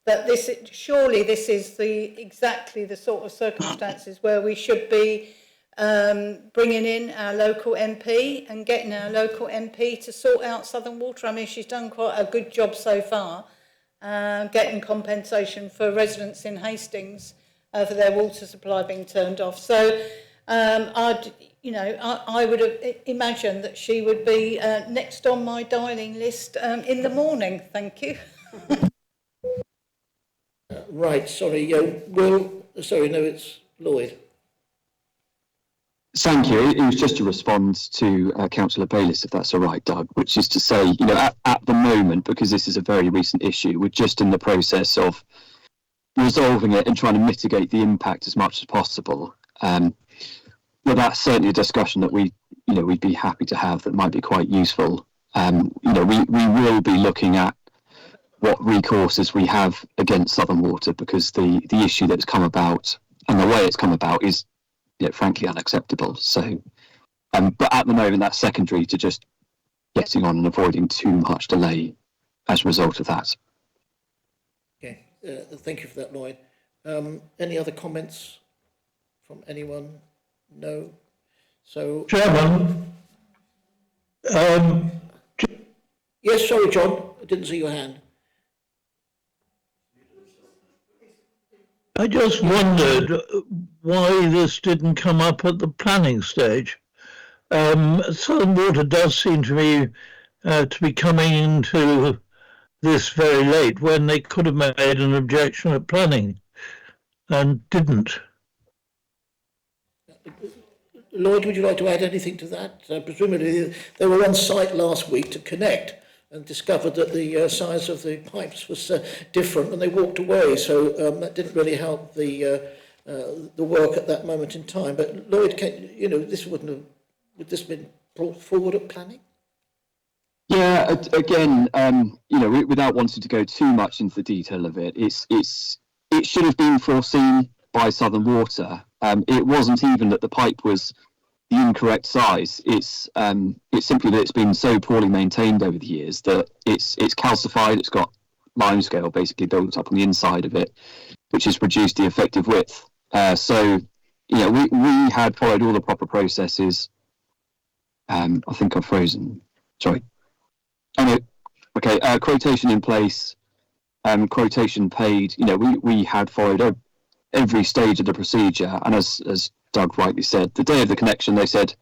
That surely this is exactly the sort of circumstances where we should be bringing in our local MP and getting our local MP to sort out Southern Water. I mean, she's done quite a good job so far, getting compensation for residents in Hastings for their water supply being turned off. So I would have imagined that she would be next on my dialing list in the morning. Thank you. Right, sorry, it's Lloyd. Thank you. It was just to respond to Councillor Bayliss, if that's all right, Doug, which is to say, at the moment, because this is a very recent issue, we're just in the process of resolving it and trying to mitigate the impact as much as possible. Well, that's certainly a discussion that we'd be happy to have that might be quite useful. We will be looking at what recourses we have against Southern Water, because the issue that's come about and the way it's come about is frankly unacceptable. So, but at the moment that's secondary to just getting on and avoiding too much delay as a result of that. Okay, thank you for that, Lloyd. Any other comments from anyone? No. So, Chairman, yes, sorry, John, I didn't see your hand. I just wondered why this didn't come up at the planning stage. Southern Water does seem to me to be coming into this very late when they could have made an objection at planning and didn't. Lloyd, would you like to add anything to that? Presumably they were on site last week to connect and discovered that the size of the pipes was different, and they walked away. So that didn't really help the work at that moment in time. But Lloyd, would this been brought forward at planning? Yeah, again, without wanting to go too much into the detail of it, it should have been foreseen by Southern Water. It wasn't even that the pipe was the incorrect size. It's simply that it's been so poorly maintained over the years that it's calcified. It's got limescale basically built up on the inside of it, which has reduced the effective width. We had followed all the proper processes. I think I've frozen. Sorry. Oh, no. Okay. Quotation in place. Quotation paid. We had followed every stage of the procedure, and as Doug rightly said, the day of the connection, they said,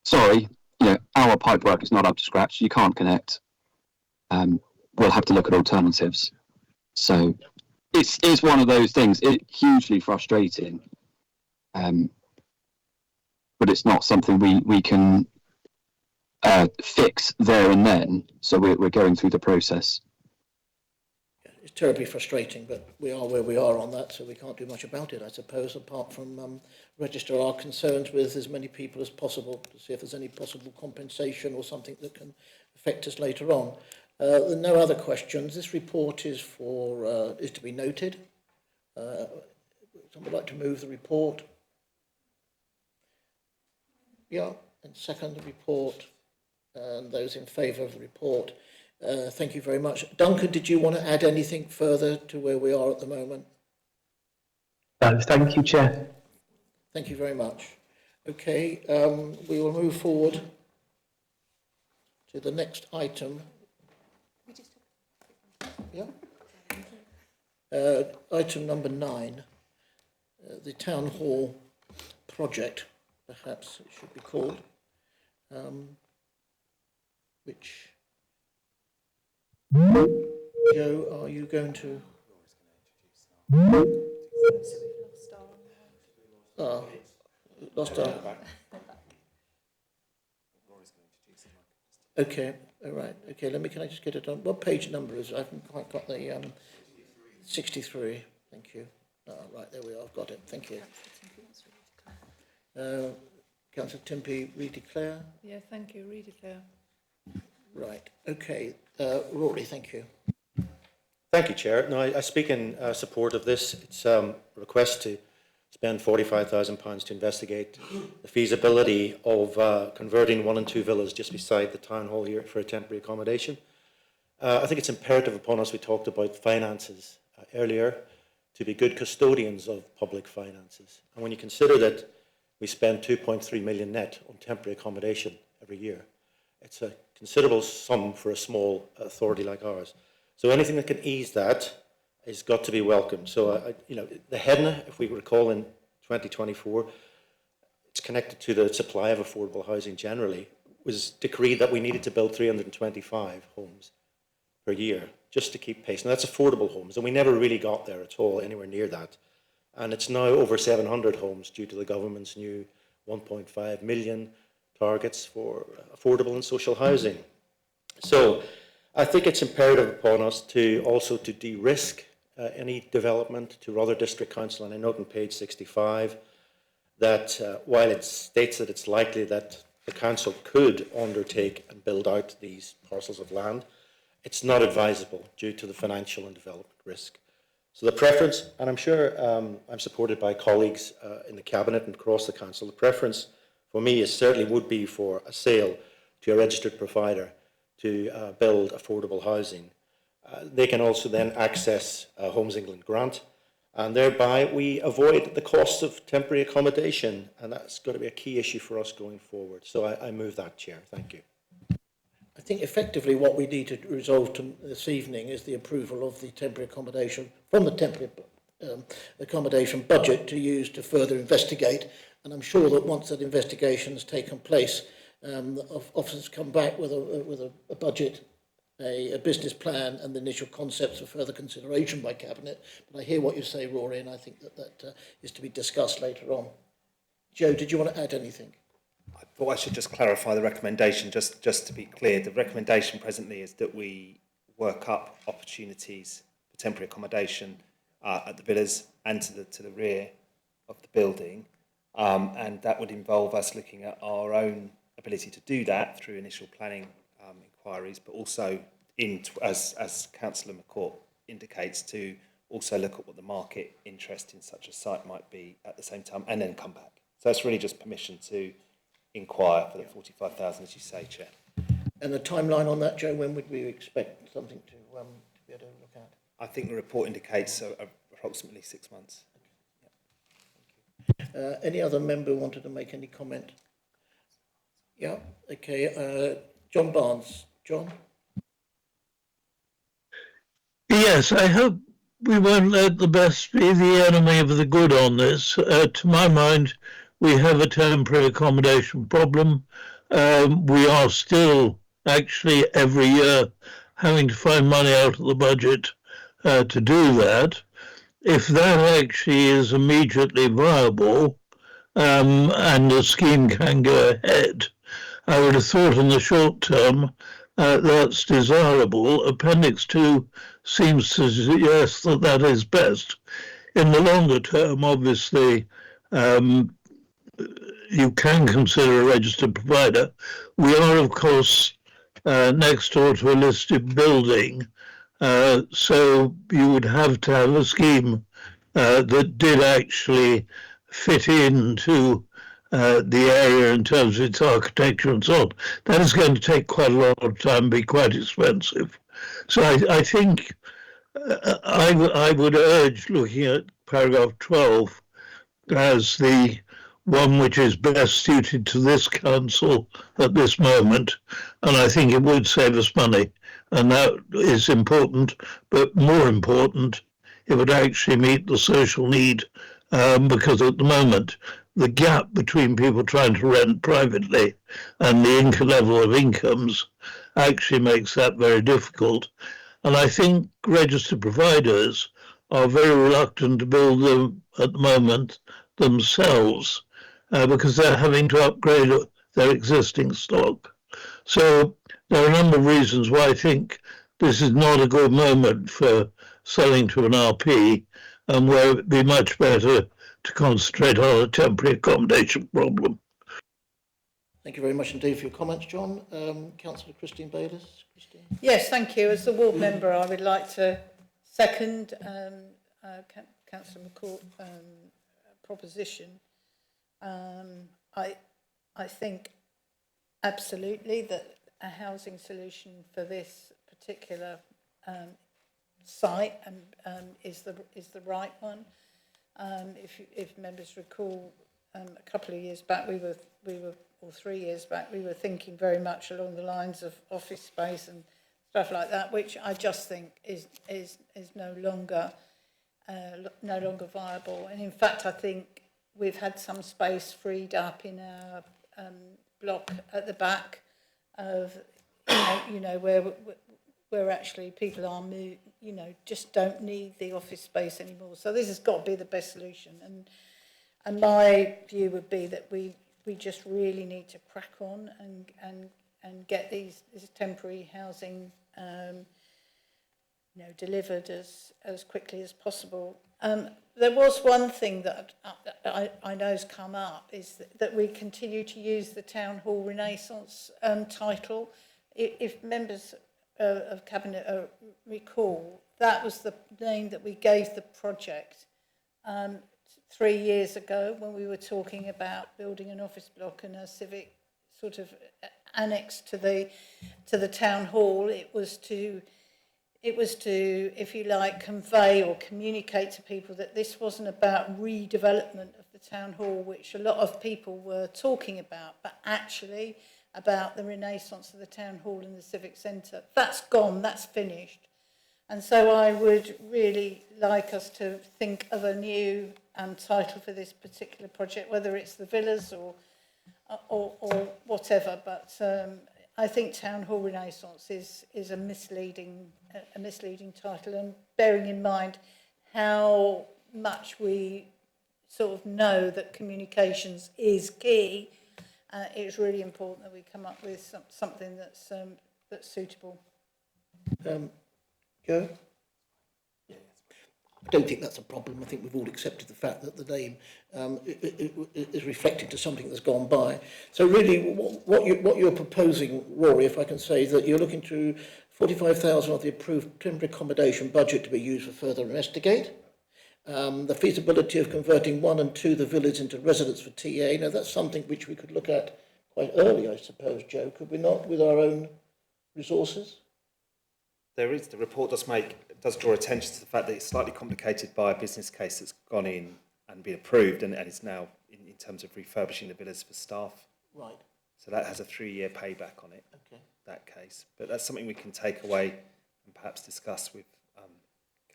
sorry, our pipework is not up to scratch. You can't connect. We'll have to look at alternatives. So it's one of those things. It's hugely frustrating, but it's not something we can fix there and then. So we're going through the process. It's terribly frustrating, but we are where we are on that, so we can't do much about it, I suppose, apart from register our concerns with as many people as possible to see if there's any possible compensation or something that can affect us later on. There are no other questions. This report is to be noted. Someone would like to move the report? Yeah, and second the report, and those in favour of the report. Thank you very much. Duncan, did you want to add anything further to where we are at the moment? No, thank you, Chair. Thank you very much. Okay, we will move forward to the next item. Yeah. Item number 9, the Town Hall project, perhaps it should be called, which... Joe, are you going to... Lost our... Okay, all right. Okay, can I just get it on? What page number is it? I haven't quite got the 63. Thank you. Right, there we are. I've got it. Thank you. Councillor Timpey, redeclare. Yeah, thank you. Redeclare. Right. Okay. Rory, thank you. Thank you, Chair. No, I speak in support of this. It's a request to spend £45,000 to investigate the feasibility of converting 1 and 2 villas just beside the town hall here for a temporary accommodation. I think it's imperative upon us, we talked about finances earlier, to be good custodians of public finances. And when you consider that we spend 2.3 million net on temporary accommodation every year, it's a considerable sum for a small authority like ours. So anything that can ease that has got to be welcomed. So, the HEDNA, if we recall in 2024, it's connected to the supply of affordable housing generally, was decreed that we needed to build 325 homes per year just to keep pace. Now, that's affordable homes, and we never really got there at all, anywhere near that. And it's now over 700 homes due to the government's new 1.5 million targets for affordable and social housing. So I think it's imperative upon us to also to de-risk any development to Rother District Council. And I note on page 65 that while it states that it's likely that the council could undertake and build out these parcels of land, it's not advisable due to the financial and development risk. So the preference, and I'm sure I'm supported by colleagues in the Cabinet and across the Council, the preference for me is certainly would be for a sale to a registered provider to build affordable housing. They can also then access a Homes England grant, and thereby we avoid the cost of temporary accommodation, and that's got to be a key issue for us going forward. So I move that, Chair. Thank you. I think effectively what we need to resolve this evening is the approval of the temporary accommodation from the temporary accommodation budget to use to further investigate. And I'm sure that once that investigation has taken place, officers come back with a budget, a business plan and the initial concepts for further consideration by Cabinet. But I hear what you say, Rory, and I think that is to be discussed later on. Joe, did you want to add anything? I thought I should just clarify the recommendation, just to be clear. The recommendation presently is that we work up opportunities for temporary accommodation at the villas and to the rear of the building. And that would involve us looking at our own ability to do that through initial planning inquiries, but also, as Councillor McCourt indicates, to also look at what the market interest in such a site might be at the same time, and then come back. So it's really just permission to inquire for the 45,000, as you say, Chair. And the timeline on that, Joe, when would we expect something to be able to look at? I think the report indicates approximately 6 months. Any other member wanted to make any comment? Yeah, okay. John Barnes. John? Yes, I hope we won't let the best be the enemy of the good on this. To my mind, we have a temporary accommodation problem. We are still actually every year having to find money out of the budget to do that. If that actually is immediately viable and the scheme can go ahead, I would have thought in the short term that's desirable. Appendix 2 seems to suggest that that is best. In the longer term, obviously, you can consider a registered provider. We are, of course, next door to a listed building, so you would have to have a scheme that did actually fit into the area in terms of its architecture and so on. That is going to take quite a lot of time, be quite expensive. So I think I would urge looking at paragraph 12 as the one which is best suited to this council at this moment, and I think it would save us money, and that is important, but more important, it would actually meet the social need, because at the moment, the gap between people trying to rent privately and the level of incomes actually makes that very difficult. And I think registered providers are very reluctant to build them at the moment themselves because they're having to upgrade their existing stock. So there are a number of reasons why I think this is not a good moment for selling to an RP, and where it would be much better to concentrate on a temporary accommodation problem. Thank you very much indeed for your comments, John. Councillor Christine Bayliss. Christine. Yes, thank you. As the ward member, I would like to second Councillor McCourt's proposition. I think absolutely that a housing solution for this particular site is the right one. If members recall, a couple of years back, we were, or 3 years back, we were thinking very much along the lines of office space and stuff like that, which I just think is no longer viable. And in fact, I think we've had some space freed up in our block at the back of, where actually people are just don't need the office space anymore. So this has got to be the best solution. And my view would be that we just really need to crack on and get this temporary housing delivered as quickly as possible. There was one thing that I know has come up, is that we continue to use the Town Hall Renaissance title. If members of Cabinet recall, that was the name that we gave the project 3 years ago when we were talking about building an office block and a civic sort of annexed to the town hall. It was to, if you like, convey or communicate to people that this wasn't about redevelopment of the town hall, which a lot of people were talking about, but actually about the renaissance of the town hall and the civic centre. That's gone, that's finished. And so I would really like us to think of a new title for this particular project, whether it's the villas or whatever. But I think Town Hall Renaissance is a misleading title, and bearing in mind how much we sort of know that communications is key, it's really important that we come up with something that's suitable. Joe? I don't think that's a problem. I think we've all accepted the fact that the name is reflected to something that's gone by. So really, what you're proposing, Rory, if I can say, that you're looking to 45,000 of the approved temporary accommodation budget to be used for further investigate. The feasibility of converting 1 and 2 the villas into residence for TA. Now that's something which we could look at quite early, I suppose, Joe. Could we not, with our own resources? There is, the report does draw attention to the fact that it's slightly complicated by a business case that's gone in and been approved, and it's now in terms of refurbishing the villas for staff. Right. So that has a 3-year payback on it, okay, that case. But that's something we can take away and perhaps discuss with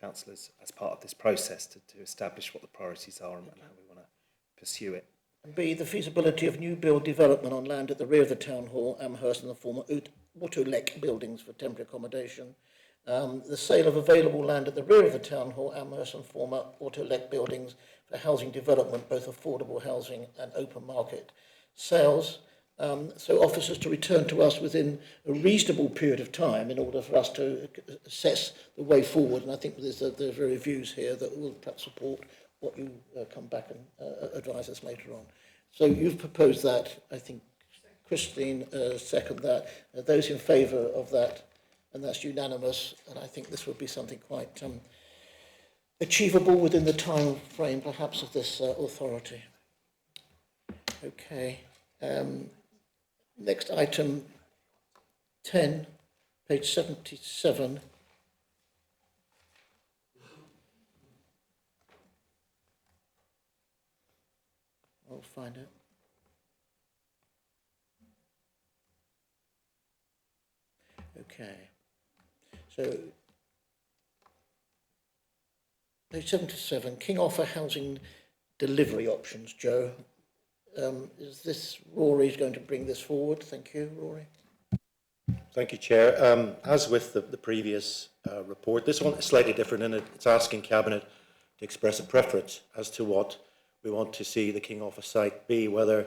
councillors as part of this process to establish what the priorities are and how we want to pursue it. And B, the feasibility of new build development on land at the rear of the town hall, Amherst, and the former Autolec buildings for temporary accommodation. The sale of available land at the rear of the town hall, Amherst, and former Autolec buildings for housing development, both affordable housing and open market sales. So officers to return to us within a reasonable period of time in order for us to assess the way forward. And I think there's very views here that will perhaps support what you come back and advise us later on. So you've proposed that. I think Christine second that. Those in favour of that, and that's unanimous. And I think this would be something quite achievable within the time frame, perhaps, of this authority. Okay. Next item, 10, page 77. I'll find it. Okay. So, page 77, King offer housing delivery options, Joe. Is this Rory's going to bring this forward? Thank you, Rory. Thank you, Chair. As with the previous report, this one is slightly different in it. It's asking Cabinet to express a preference as to what we want to see the King Office site be, whether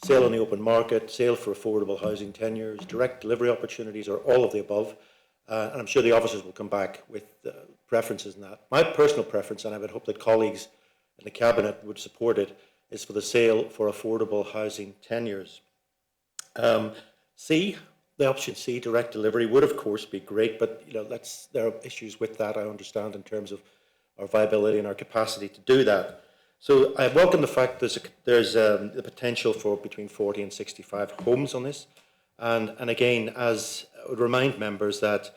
sale on the open market, sale for affordable housing tenures, direct delivery opportunities, or all of the above. And I'm sure the officers will come back with preferences in that. My personal preference, and I would hope that colleagues in the Cabinet would support it, is for the sale for affordable housing tenures. C, the option C, direct delivery, would of course be great, but there are issues with that, I understand, in terms of our viability and our capacity to do that. So I welcome the fact there's the potential for between 40 and 65 homes on this. And again, as I would remind members that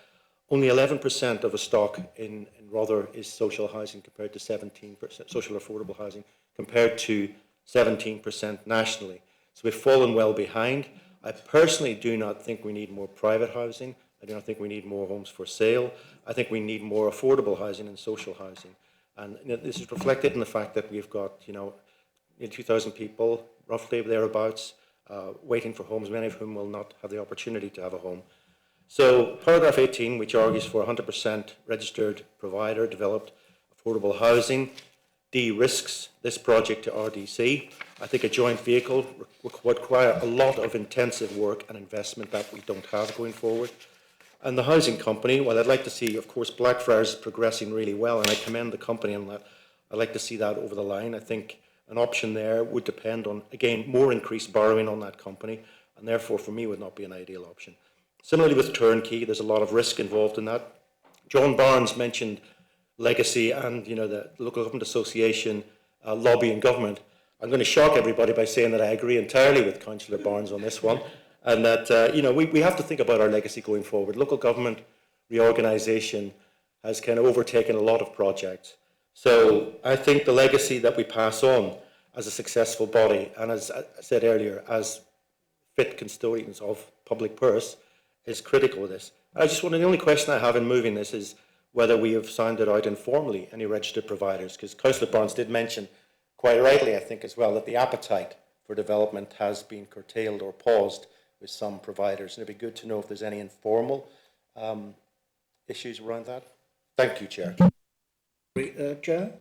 only 11% of a stock in Rother is social housing compared to 17%, social affordable housing, compared to 17% nationally. So we've fallen well behind. I personally do not think we need more private housing. I do not think we need more homes for sale. I think we need more affordable housing and social housing. And this is reflected in the fact that we've got, 2,000 people, roughly thereabouts, waiting for homes, many of whom will not have the opportunity to have a home. So paragraph 18, which argues for 100% registered provider developed affordable housing, de-risks this project to RDC. I think a joint vehicle would require a lot of intensive work and investment that we don't have going forward. And the housing company, well, I'd like to see, of course, Blackfriars progressing really well, and I commend the company on that. I'd like to see that over the line. I think an option there would depend on, again, more increased borrowing on that company, and therefore, for me, would not be an ideal option. Similarly with Turnkey, there's a lot of risk involved in that. John Barnes mentioned legacy and, the Local Government Association lobbying government. I'm going to shock everybody by saying that I agree entirely with Councillor Barnes on this one. and that, you know, we have to think about our legacy going forward. Local government reorganisation has kind of overtaken a lot of projects. So I think the legacy that we pass on as a successful body, and as I said earlier, as fit custodians of public purse, is critical of this. I just wonder, the only question I have in moving this is whether we have sounded out informally any registered providers, because Councillor Barnes did mention, quite rightly I think as well, that the appetite for development has been curtailed or paused with some providers, and it'd be good to know if there's any informal issues around that. Thank you, Chair. Joe?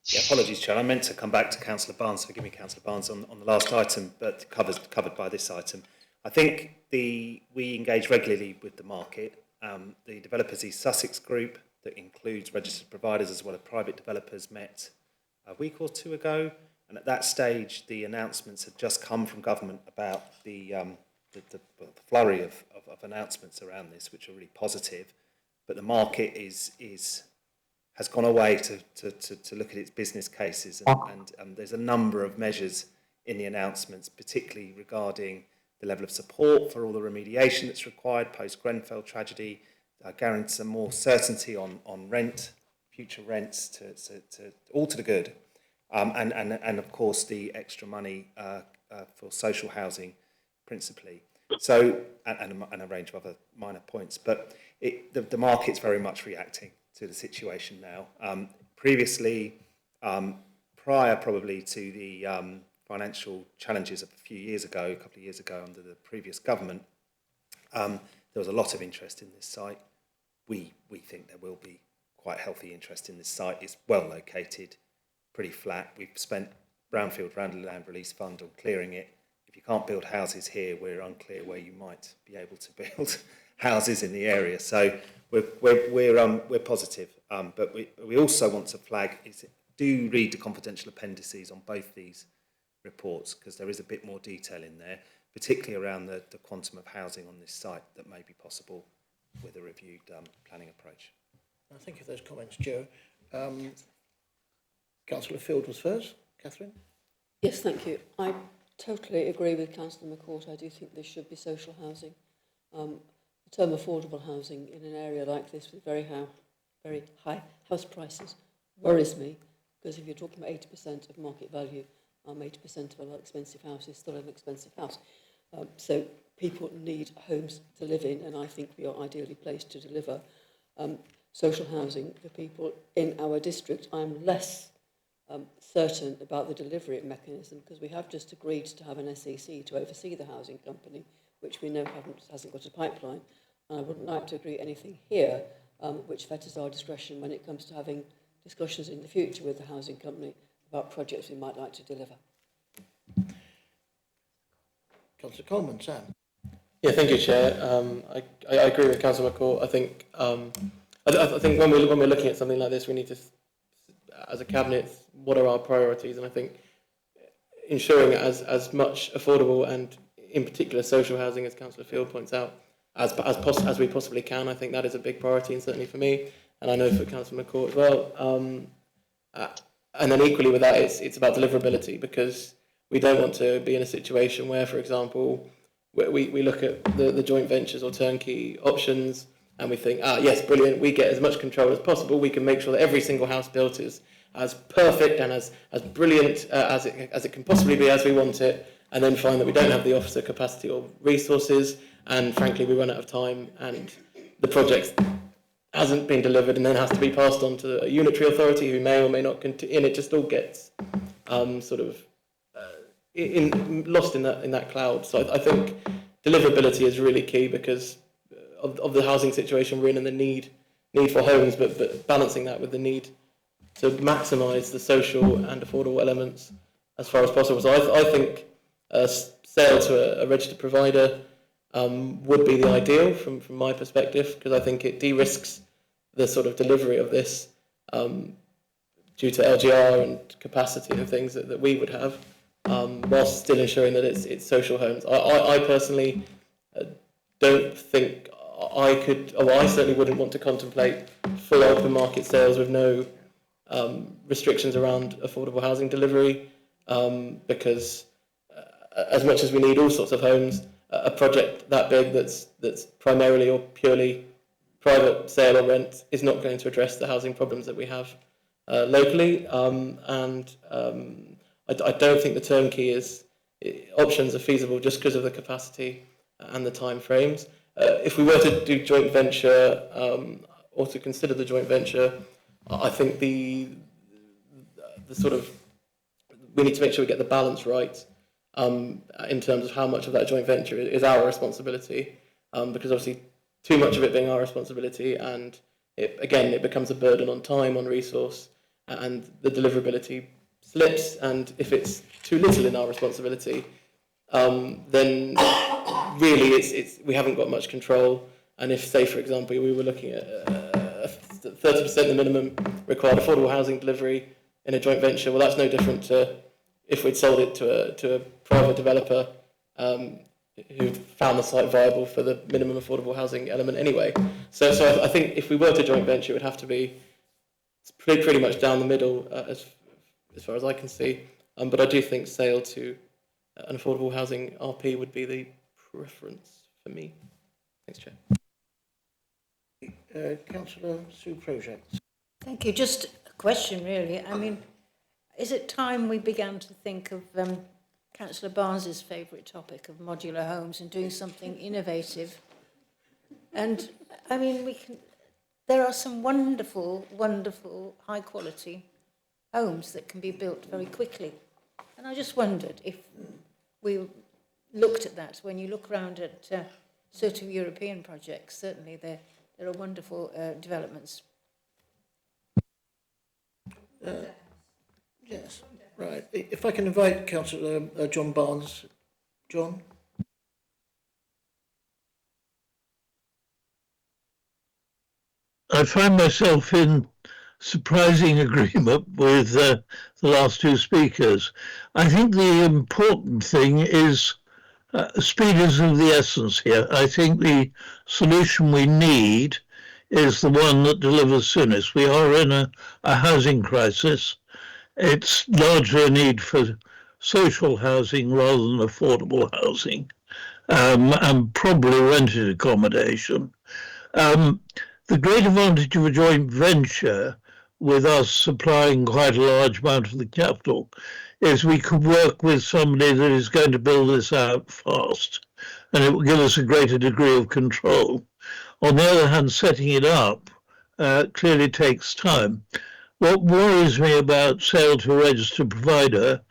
Yeah, apologies, Chair. I meant to come back to Councillor Barnes. Forgive me, Councillor Barnes, on the last item, but covered by this item. I think we engage regularly with the market. The Developers East Sussex group, that includes registered providers as well as private developers, met a week or two ago, and at that stage the announcements had just come from government about the flurry of announcements around this, which are really positive. But the market has gone away to look at its business cases, and there's a number of measures in the announcements, particularly regarding the level of support for all the remediation that's required post-Grenfell tragedy, guarantee some more certainty on rent, future rents, to all to the good, and of course the extra money for social housing principally. So, and a range of other minor points, but the market's very much reacting to the situation now. Previously, prior probably to the financial challenges of a couple of years ago under the previous government, there was a lot of interest in this site. We think there will be quite healthy interest in this site. It's well located, pretty flat. We've spent Brownfield Land Release Fund on clearing it. If you can't build houses here, we're unclear where you might be able to build houses in the area. So we're positive, but we also want to flag do read the confidential appendices on both these reports, because there is a bit more detail in there, particularly around the quantum of housing on this site that may be possible with a reviewed planning approach. Thank you for those comments, Joe. Councillor Field was first. Catherine? Yes, thank you. I totally agree with Councillor McCourt. I do think there should be social housing. The term affordable housing in an area like this with very high house prices worries me, because if you're talking about 80% of market value, 80% of an expensive house is still an expensive house. So people need homes to live in, and I think we are ideally placed to deliver social housing for people in our district. I'm less certain about the delivery mechanism, because we have just agreed to have an SEC to oversee the housing company, which we know hasn't got a pipeline. And I wouldn't like to agree anything here which fetters our discretion when it comes to having discussions in the future with the housing company about projects we might like to deliver. Councillor Coleman, Sam. Yeah, thank you, Chair. I agree with Councillor McCourt. I think when we're looking at something like this, we need to, as a cabinet, what are our priorities? And I think ensuring as much affordable and in particular social housing, as Councillor Field points out, as we possibly can. I think that is a big priority, and certainly for me, and I know for Councillor McCourt as well. And then equally with that, it's about deliverability, because we don't want to be in a situation where, for example, we look at the joint ventures or turnkey options and we think, yes, brilliant, we get as much control as possible, we can make sure that every single house built is as perfect and as brilliant as it can possibly be as we want it, and then find that we don't have the officer capacity or resources, and frankly we run out of time and the project hasn't been delivered and then has to be passed on to a unitary authority who may or may not continue, and it just all gets lost in that cloud. So I think deliverability is really key because of the housing situation we're in and the need for homes, but balancing that with the need to maximise the social and affordable elements as far as possible. So I think a sale to a registered provider would be the ideal from my perspective, because I think it de-risks the sort of delivery of this due to LGR and capacity and things that we would have, whilst still ensuring that it's social homes. I personally don't think I could, or I certainly wouldn't want to contemplate full open market sales with no restrictions around affordable housing delivery, because as much as we need all sorts of homes, a project that big that's primarily or purely private sale or rent is not going to address the housing problems that we have locally. I don't think the turnkey options are feasible just because of the capacity and the time frames. If we were to do joint venture or to consider the joint venture, I think the sort of, we need to make sure we get the balance right in terms of how much of that joint venture is our responsibility, because obviously too much of it being our responsibility, and it becomes a burden on time, on resource, and the deliverability slips. And if it's too little in our responsibility, then really we haven't got much control. And if, say, for example, we were looking at 30% the minimum required affordable housing delivery in a joint venture, well, that's no different to if we'd sold it to a private developer who found the site viable for the minimum affordable housing element anyway. So I think if we were to joint venture, it would have to be pretty much down the middle as far as I can see. But I do think sale to an affordable housing RP would be the preference for me. Thanks, Chair. Councillor Sue Project. Thank you. Just a question, really. I mean, is it time we began to think of Councillor Barnes's favourite topic of modular homes and doing something innovative? And I mean, there are some wonderful, wonderful, high-quality homes that can be built very quickly. And I just wondered if we looked at that. When you look around at sort of European projects, certainly there are wonderful developments. Yes, right. If I can invite Councillor John Barnes. John? I find myself in surprising agreement with the last two speakers. I think the important thing is speed is of the essence here. I think the solution we need is the one that delivers soonest. We are in a housing crisis. It's largely a need for social housing rather than affordable housing, and probably rented accommodation. The great advantage of a joint venture, with us supplying quite a large amount of the capital, is we could work with somebody that is going to build this out fast, and it will give us a greater degree of control. On the other hand, setting it up clearly takes time. What worries me about sale to a registered provider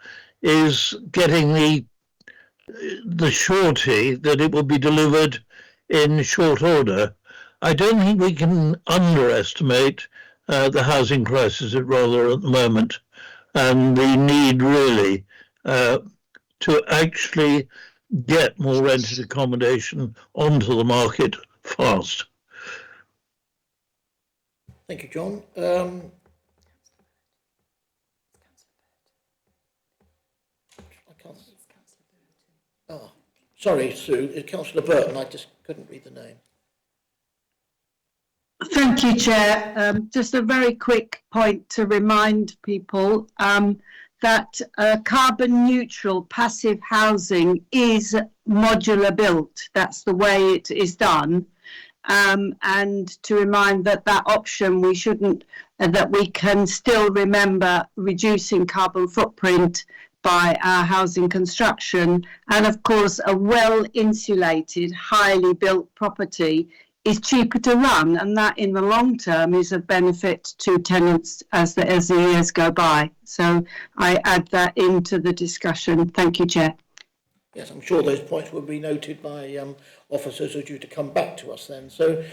is getting the surety that it will be delivered in short order. I don't think we can underestimate the housing crisis at the moment, and the need really to actually get more rented accommodation onto the market fast. Thank you, John. Oh, sorry, Sue. Councillor Burton, I just couldn't read the name. Thank you, Chair. Just a very quick point to remind people that carbon neutral passive housing is modular built. That's the way it is done. And to remind that option, that we can still remember reducing carbon footprint by our housing construction. And of course, a well-insulated, highly built property is cheaper to run, and that in the long term is of benefit to tenants as the years go by. So I add that into the discussion. Thank you, Chair. Yes, I'm sure those points will be noted by officers who are due to come back to us then. So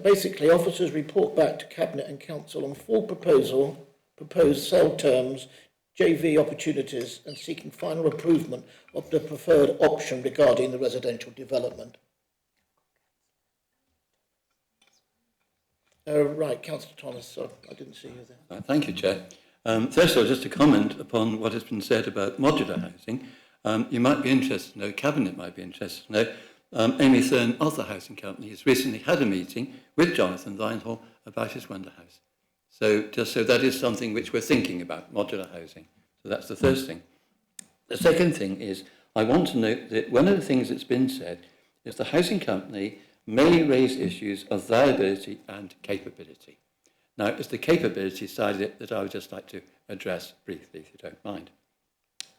basically, officers report back to Cabinet and Council on full proposed sale terms, JV opportunities, and seeking final approval of the preferred option regarding the residential development. Right, Councillor Thomas, so I didn't see you there. Thank you, Chair. First of all, just to comment upon what has been said about modular housing, you might be interested to know, Cabinet might be interested to know, Amy Thurn of the Housing Company has recently had a meeting with Jonathan Vinehall about his Wonder House. So just so that is something which we're thinking about, modular housing. So that's the first thing. The second thing is, I want to note that one of the things that's been said is the housing company may raise issues of viability and capability. Now, it's the capability side of it that I would just like to address briefly, if you don't mind.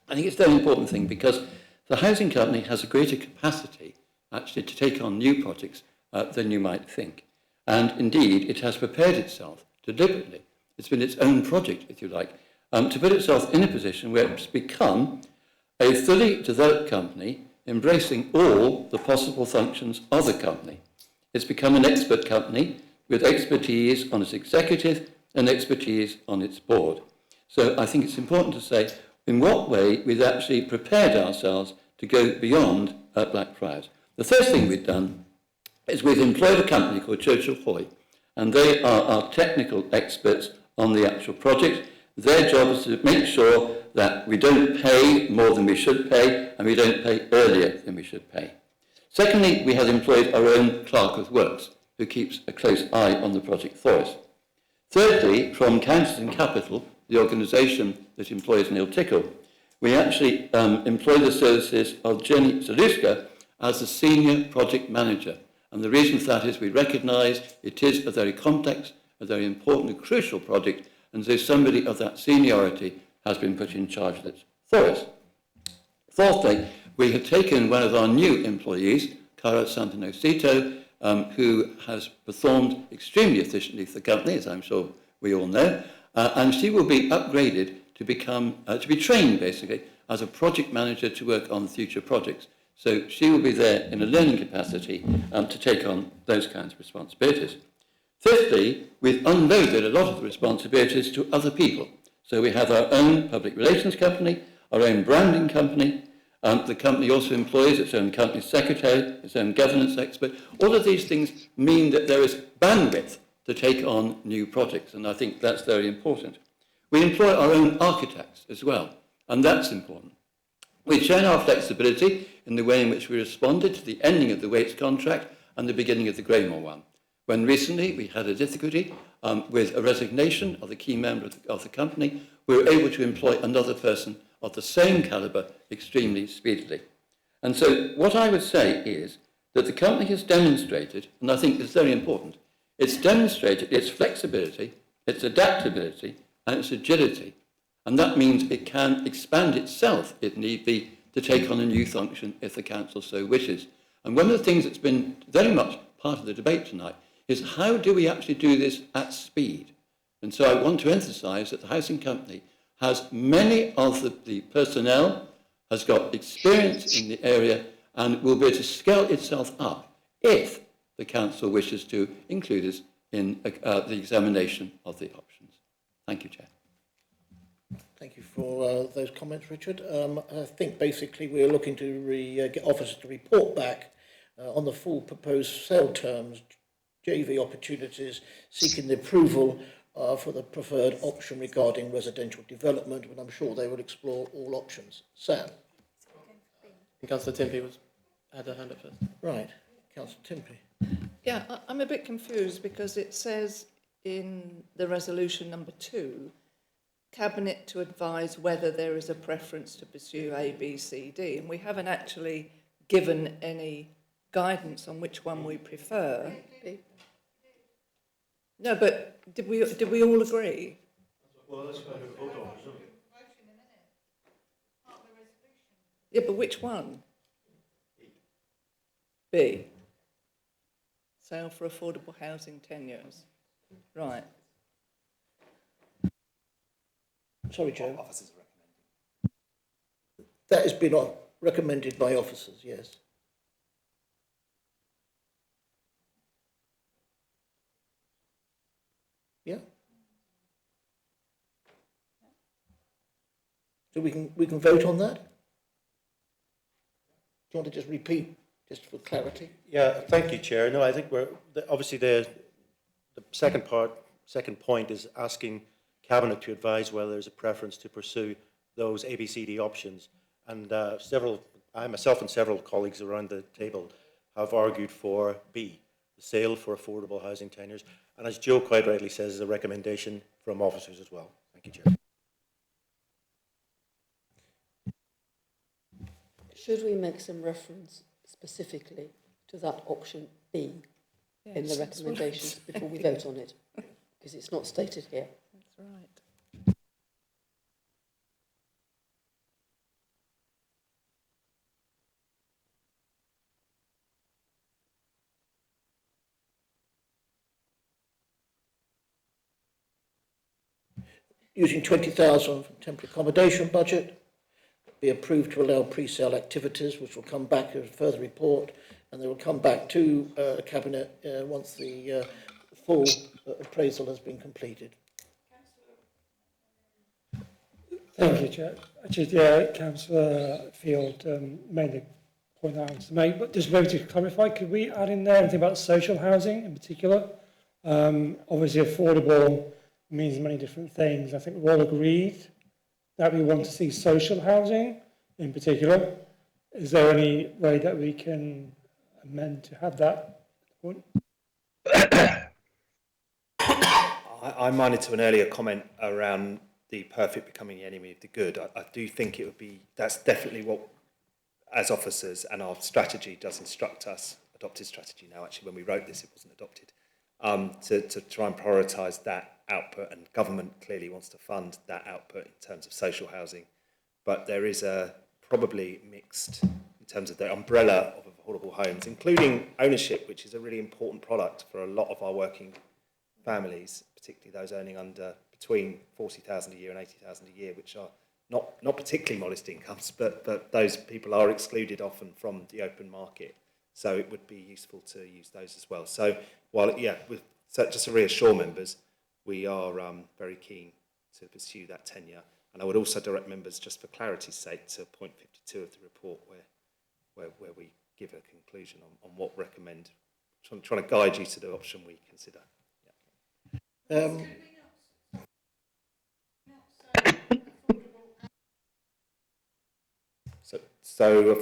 I think it's a very important thing because the housing company has a greater capacity actually to take on new projects than you might think. And indeed, it has prepared itself deliberately. It's been its own project, if you like, to put itself in a position where it's become a fully developed company embracing all the possible functions of a company. It's become an expert company with expertise on its executive and expertise on its board. So I think it's important to say in what way we've actually prepared ourselves to go beyond Blackfriars. The first thing we've done is we've employed a company called Churchill Hoy, and they are our technical experts on the actual project. Their job is to make sure that we don't pay more than we should pay, and we don't pay earlier than we should pay. Secondly, we have employed our own clerk of works, who keeps a close eye on the project for us. Thirdly, from Councils and Capital, the organisation that employs Neil Tickle, we actually employ the services of Jenny Zaluska as the senior project manager. And the reason for that is we recognise it is a very complex, a very important and crucial project, and so somebody of that seniority has been put in charge of it for us. Fourthly, we have taken one of our new employees, Cara Santanosito, who has performed extremely efficiently for the company, as I'm sure we all know, and she will be upgraded to become, to be trained basically as a project manager to work on future projects. So she will be there in a learning capacity to take on those kinds of responsibilities. Fifthly, we've unloaded a lot of the responsibilities to other people. So we have our own public relations company, our own branding company. The company also employs its own company secretary, its own governance expert. All of these things mean that there is bandwidth to take on new projects, and I think that's very important. We employ our own architects as well, and that's important. We've shown our flexibility in the way in which we responded to the ending of the Waits contract and the beginning of the Greymore one. When recently we had a difficulty with a resignation of the key member of the company, we were able to employ another person of the same calibre extremely speedily. And so what I would say is that the company has demonstrated, and I think it's very important, it's demonstrated its flexibility, its adaptability, and its agility. And that means it can expand itself, if need be, to take on a new function if the council so wishes. And one of the things that's been very much part of the debate tonight is how do we actually do this at speed? And so I want to emphasise that the housing company has many of the personnel, has got experience in the area, and will be able to scale itself up if the council wishes to include us in the examination of the options. Thank you, Chair. Thank you for those comments, Richard. I think basically we're looking to get officers to report back on the full proposed sale terms, JV opportunities, seeking the approval for the preferred option regarding residential development, and I'm sure they will explore all options. Sam? Councillor Timpey had her hand up first. Right, Councillor Timpey. Yeah, I'm a bit confused because it says in the resolution number 2, Cabinet to advise whether there is a preference to pursue A, B, C, D, and we haven't actually given any guidance on which one we prefer. No, but did we all agree? Well, that's going to vote on, isn't it? Yeah, but which one? B. Sale for affordable housing 10 years. Right. Sorry, Joe. Officers recommending. That has been recommended by officers, yes. Yeah. So we can vote on that? Do you want to just repeat, just for clarity? Yeah, thank you, Chair. No, I think obviously the second point is asking Cabinet to advise whether there's a preference to pursue those ABCD options. And I myself and several colleagues around the table have argued for B, the sale for affordable housing tenures. And as Joe quite rightly says, is a recommendation from officers as well. Thank you, Chair. Should we make some reference specifically to that option B in the recommendations before we vote on it? Because it's not stated here. That's right. Using 20,000 from temporary accommodation budget, be approved to allow pre-sale activities, which will come back as a further report, and they will come back to Cabinet once the full appraisal has been completed. Thank you, Chair. Actually, yeah, Councillor Field made the point I wanted to make, but just maybe to clarify, could we add in there anything about social housing in particular? Obviously, affordable means many different things. I think we're all agreed that we want to see social housing in particular. Is there any way that we can amend to have that point? I minded to an earlier comment around the perfect becoming the enemy of the good. I do think it would be, that's definitely what, as officers, and our strategy does instruct us, adopted strategy now, actually when we wrote this it wasn't adopted, to try and prioritise that output, and government clearly wants to fund that output in terms of social housing. But there is a probably mixed in terms of the umbrella of affordable homes, including ownership, which is a really important product for a lot of our working families, particularly those earning under between 40,000 a year and 80,000 a year, which are not particularly modest incomes, but those people are excluded often from the open market. So it would be useful to use those as well. So while, so just to reassure members, we are very keen to pursue that tenure. And I would also direct members, just for clarity's sake, to point 52 of the report where we give a conclusion on what recommend. I'm trying to guide you to the option we consider. Yeah. So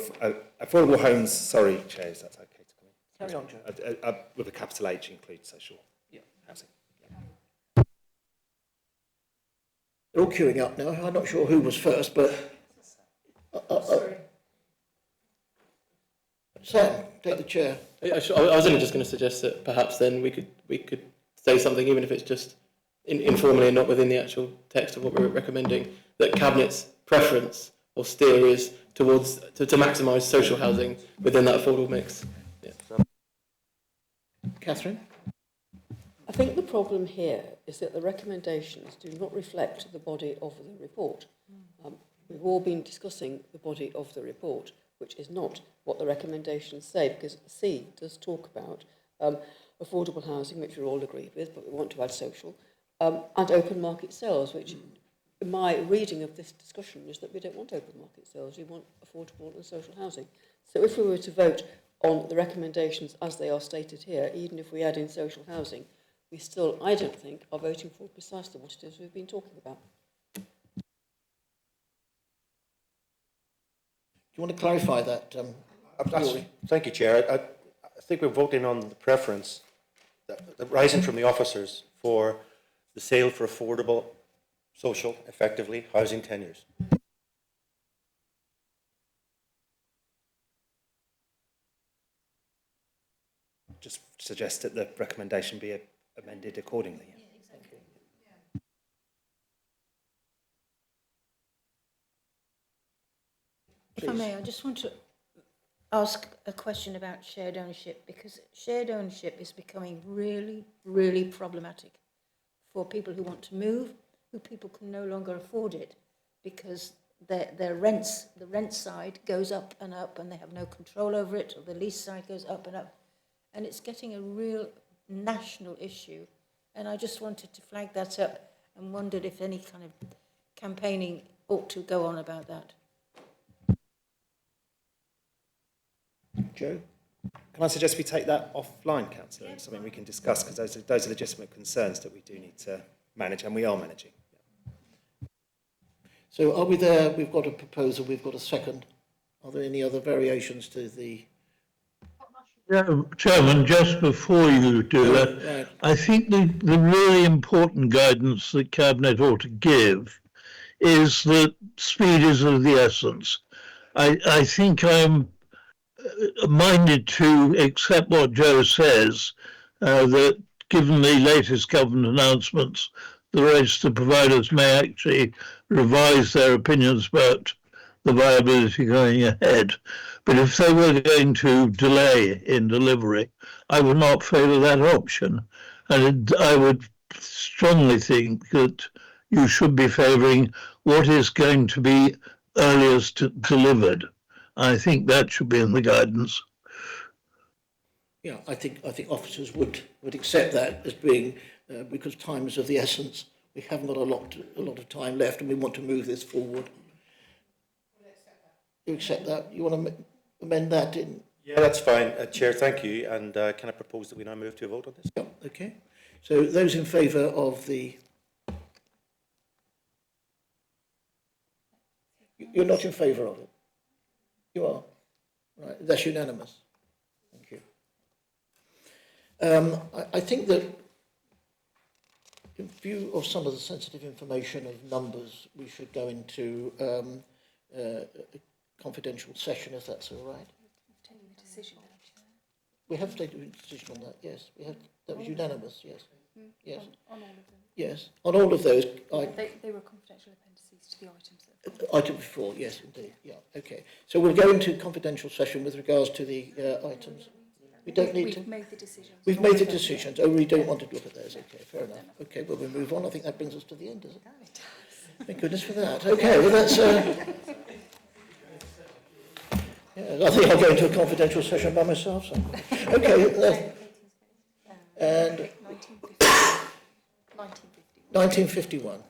affordable homes, sorry, Chair, is that okay to come in? Carry on, Joe. With a capital H includes social housing. Yeah. They're all queuing up now. I'm not sure who was first, but... Sam, take the chair. I was only just going to suggest that perhaps then we could say something, even if it's just informally and not within the actual text of what we're recommending, that Cabinet's preference or steer is towards to maximise social housing within that affordable mix. Yeah. Catherine? I think the problem here is that the recommendations do not reflect the body of the report. We've all been discussing the body of the report, which is not what the recommendations say, because C does talk about affordable housing, which we're all agreed with, but we want to add social, and open market sales, which my reading of this discussion is that we don't want open market sales, we want affordable and social housing. So if we were to vote on the recommendations as they are stated here, even if we add in social housing, we still, I don't think, are voting for precisely what it is we've been talking about. Do you want to clarify that? Thank you, Chair. I think we're voting on the preference rising from the officers for the sale for affordable, social, effectively, housing tenures. Just suggest that the recommendation be amended accordingly. Yeah, exactly. If I may, I just want to ask a question about shared ownership, because shared ownership is becoming really, really problematic for people who want to move, who people can no longer afford it because their rents, the rent side goes up, and they have no control over it, or the lease side goes up. And it's getting a real national issue. And I just wanted to flag that up and wondered if any kind of campaigning ought to go on about that. Joe? Can I suggest we take that offline, Councillor? It's something we can discuss, because those are legitimate concerns that we do need to manage, and we are managing. So are we there? We've got a proposal, we've got a second. Are there any other variations to the... Yeah, Chairman, just before you do that, Right. I think the really important guidance that Cabinet ought to give is that speed is of the essence. I think I'm minded to accept what Joe says, that given the latest government announcements, the register providers may actually revise their opinions about the viability going ahead. But if they were going to delay in delivery, I would not favour that option. And I would strongly think that you should be favouring what is going to be earliest delivered. I think that should be in the guidance. Yeah, I think officers would accept that as being because time is of the essence. We haven't got a lot of time left, and we want to move this forward. You accept that? You want to amend that in? Yeah, that's fine, Chair. Thank you. And can I propose that we now move to a vote on this? Yeah. Okay. So those in favour of the. You're not in favour of it. You are. Right. That's unanimous. Thank you. I think that in view of some of the sensitive information of numbers, we should go into a confidential session, if that's all right. We have taken a decision on that, yes. We have. That was unanimous, yes. Yes. On all of them? Yes. On all of those. They were confidential appendices to the items. Item before, yes, indeed. Yeah, okay. So we'll go into confidential session with regards to the items. We don't need to. We've made the decisions. We've made the decisions. Oh, we don't want to look at those. Okay, fair enough. Okay, well, we'll move on. I think that brings us to the end, does it? Thank goodness for that. Okay, well, that's... yeah, I think I'll go into a confidential session by myself. So. Okay, and 1951.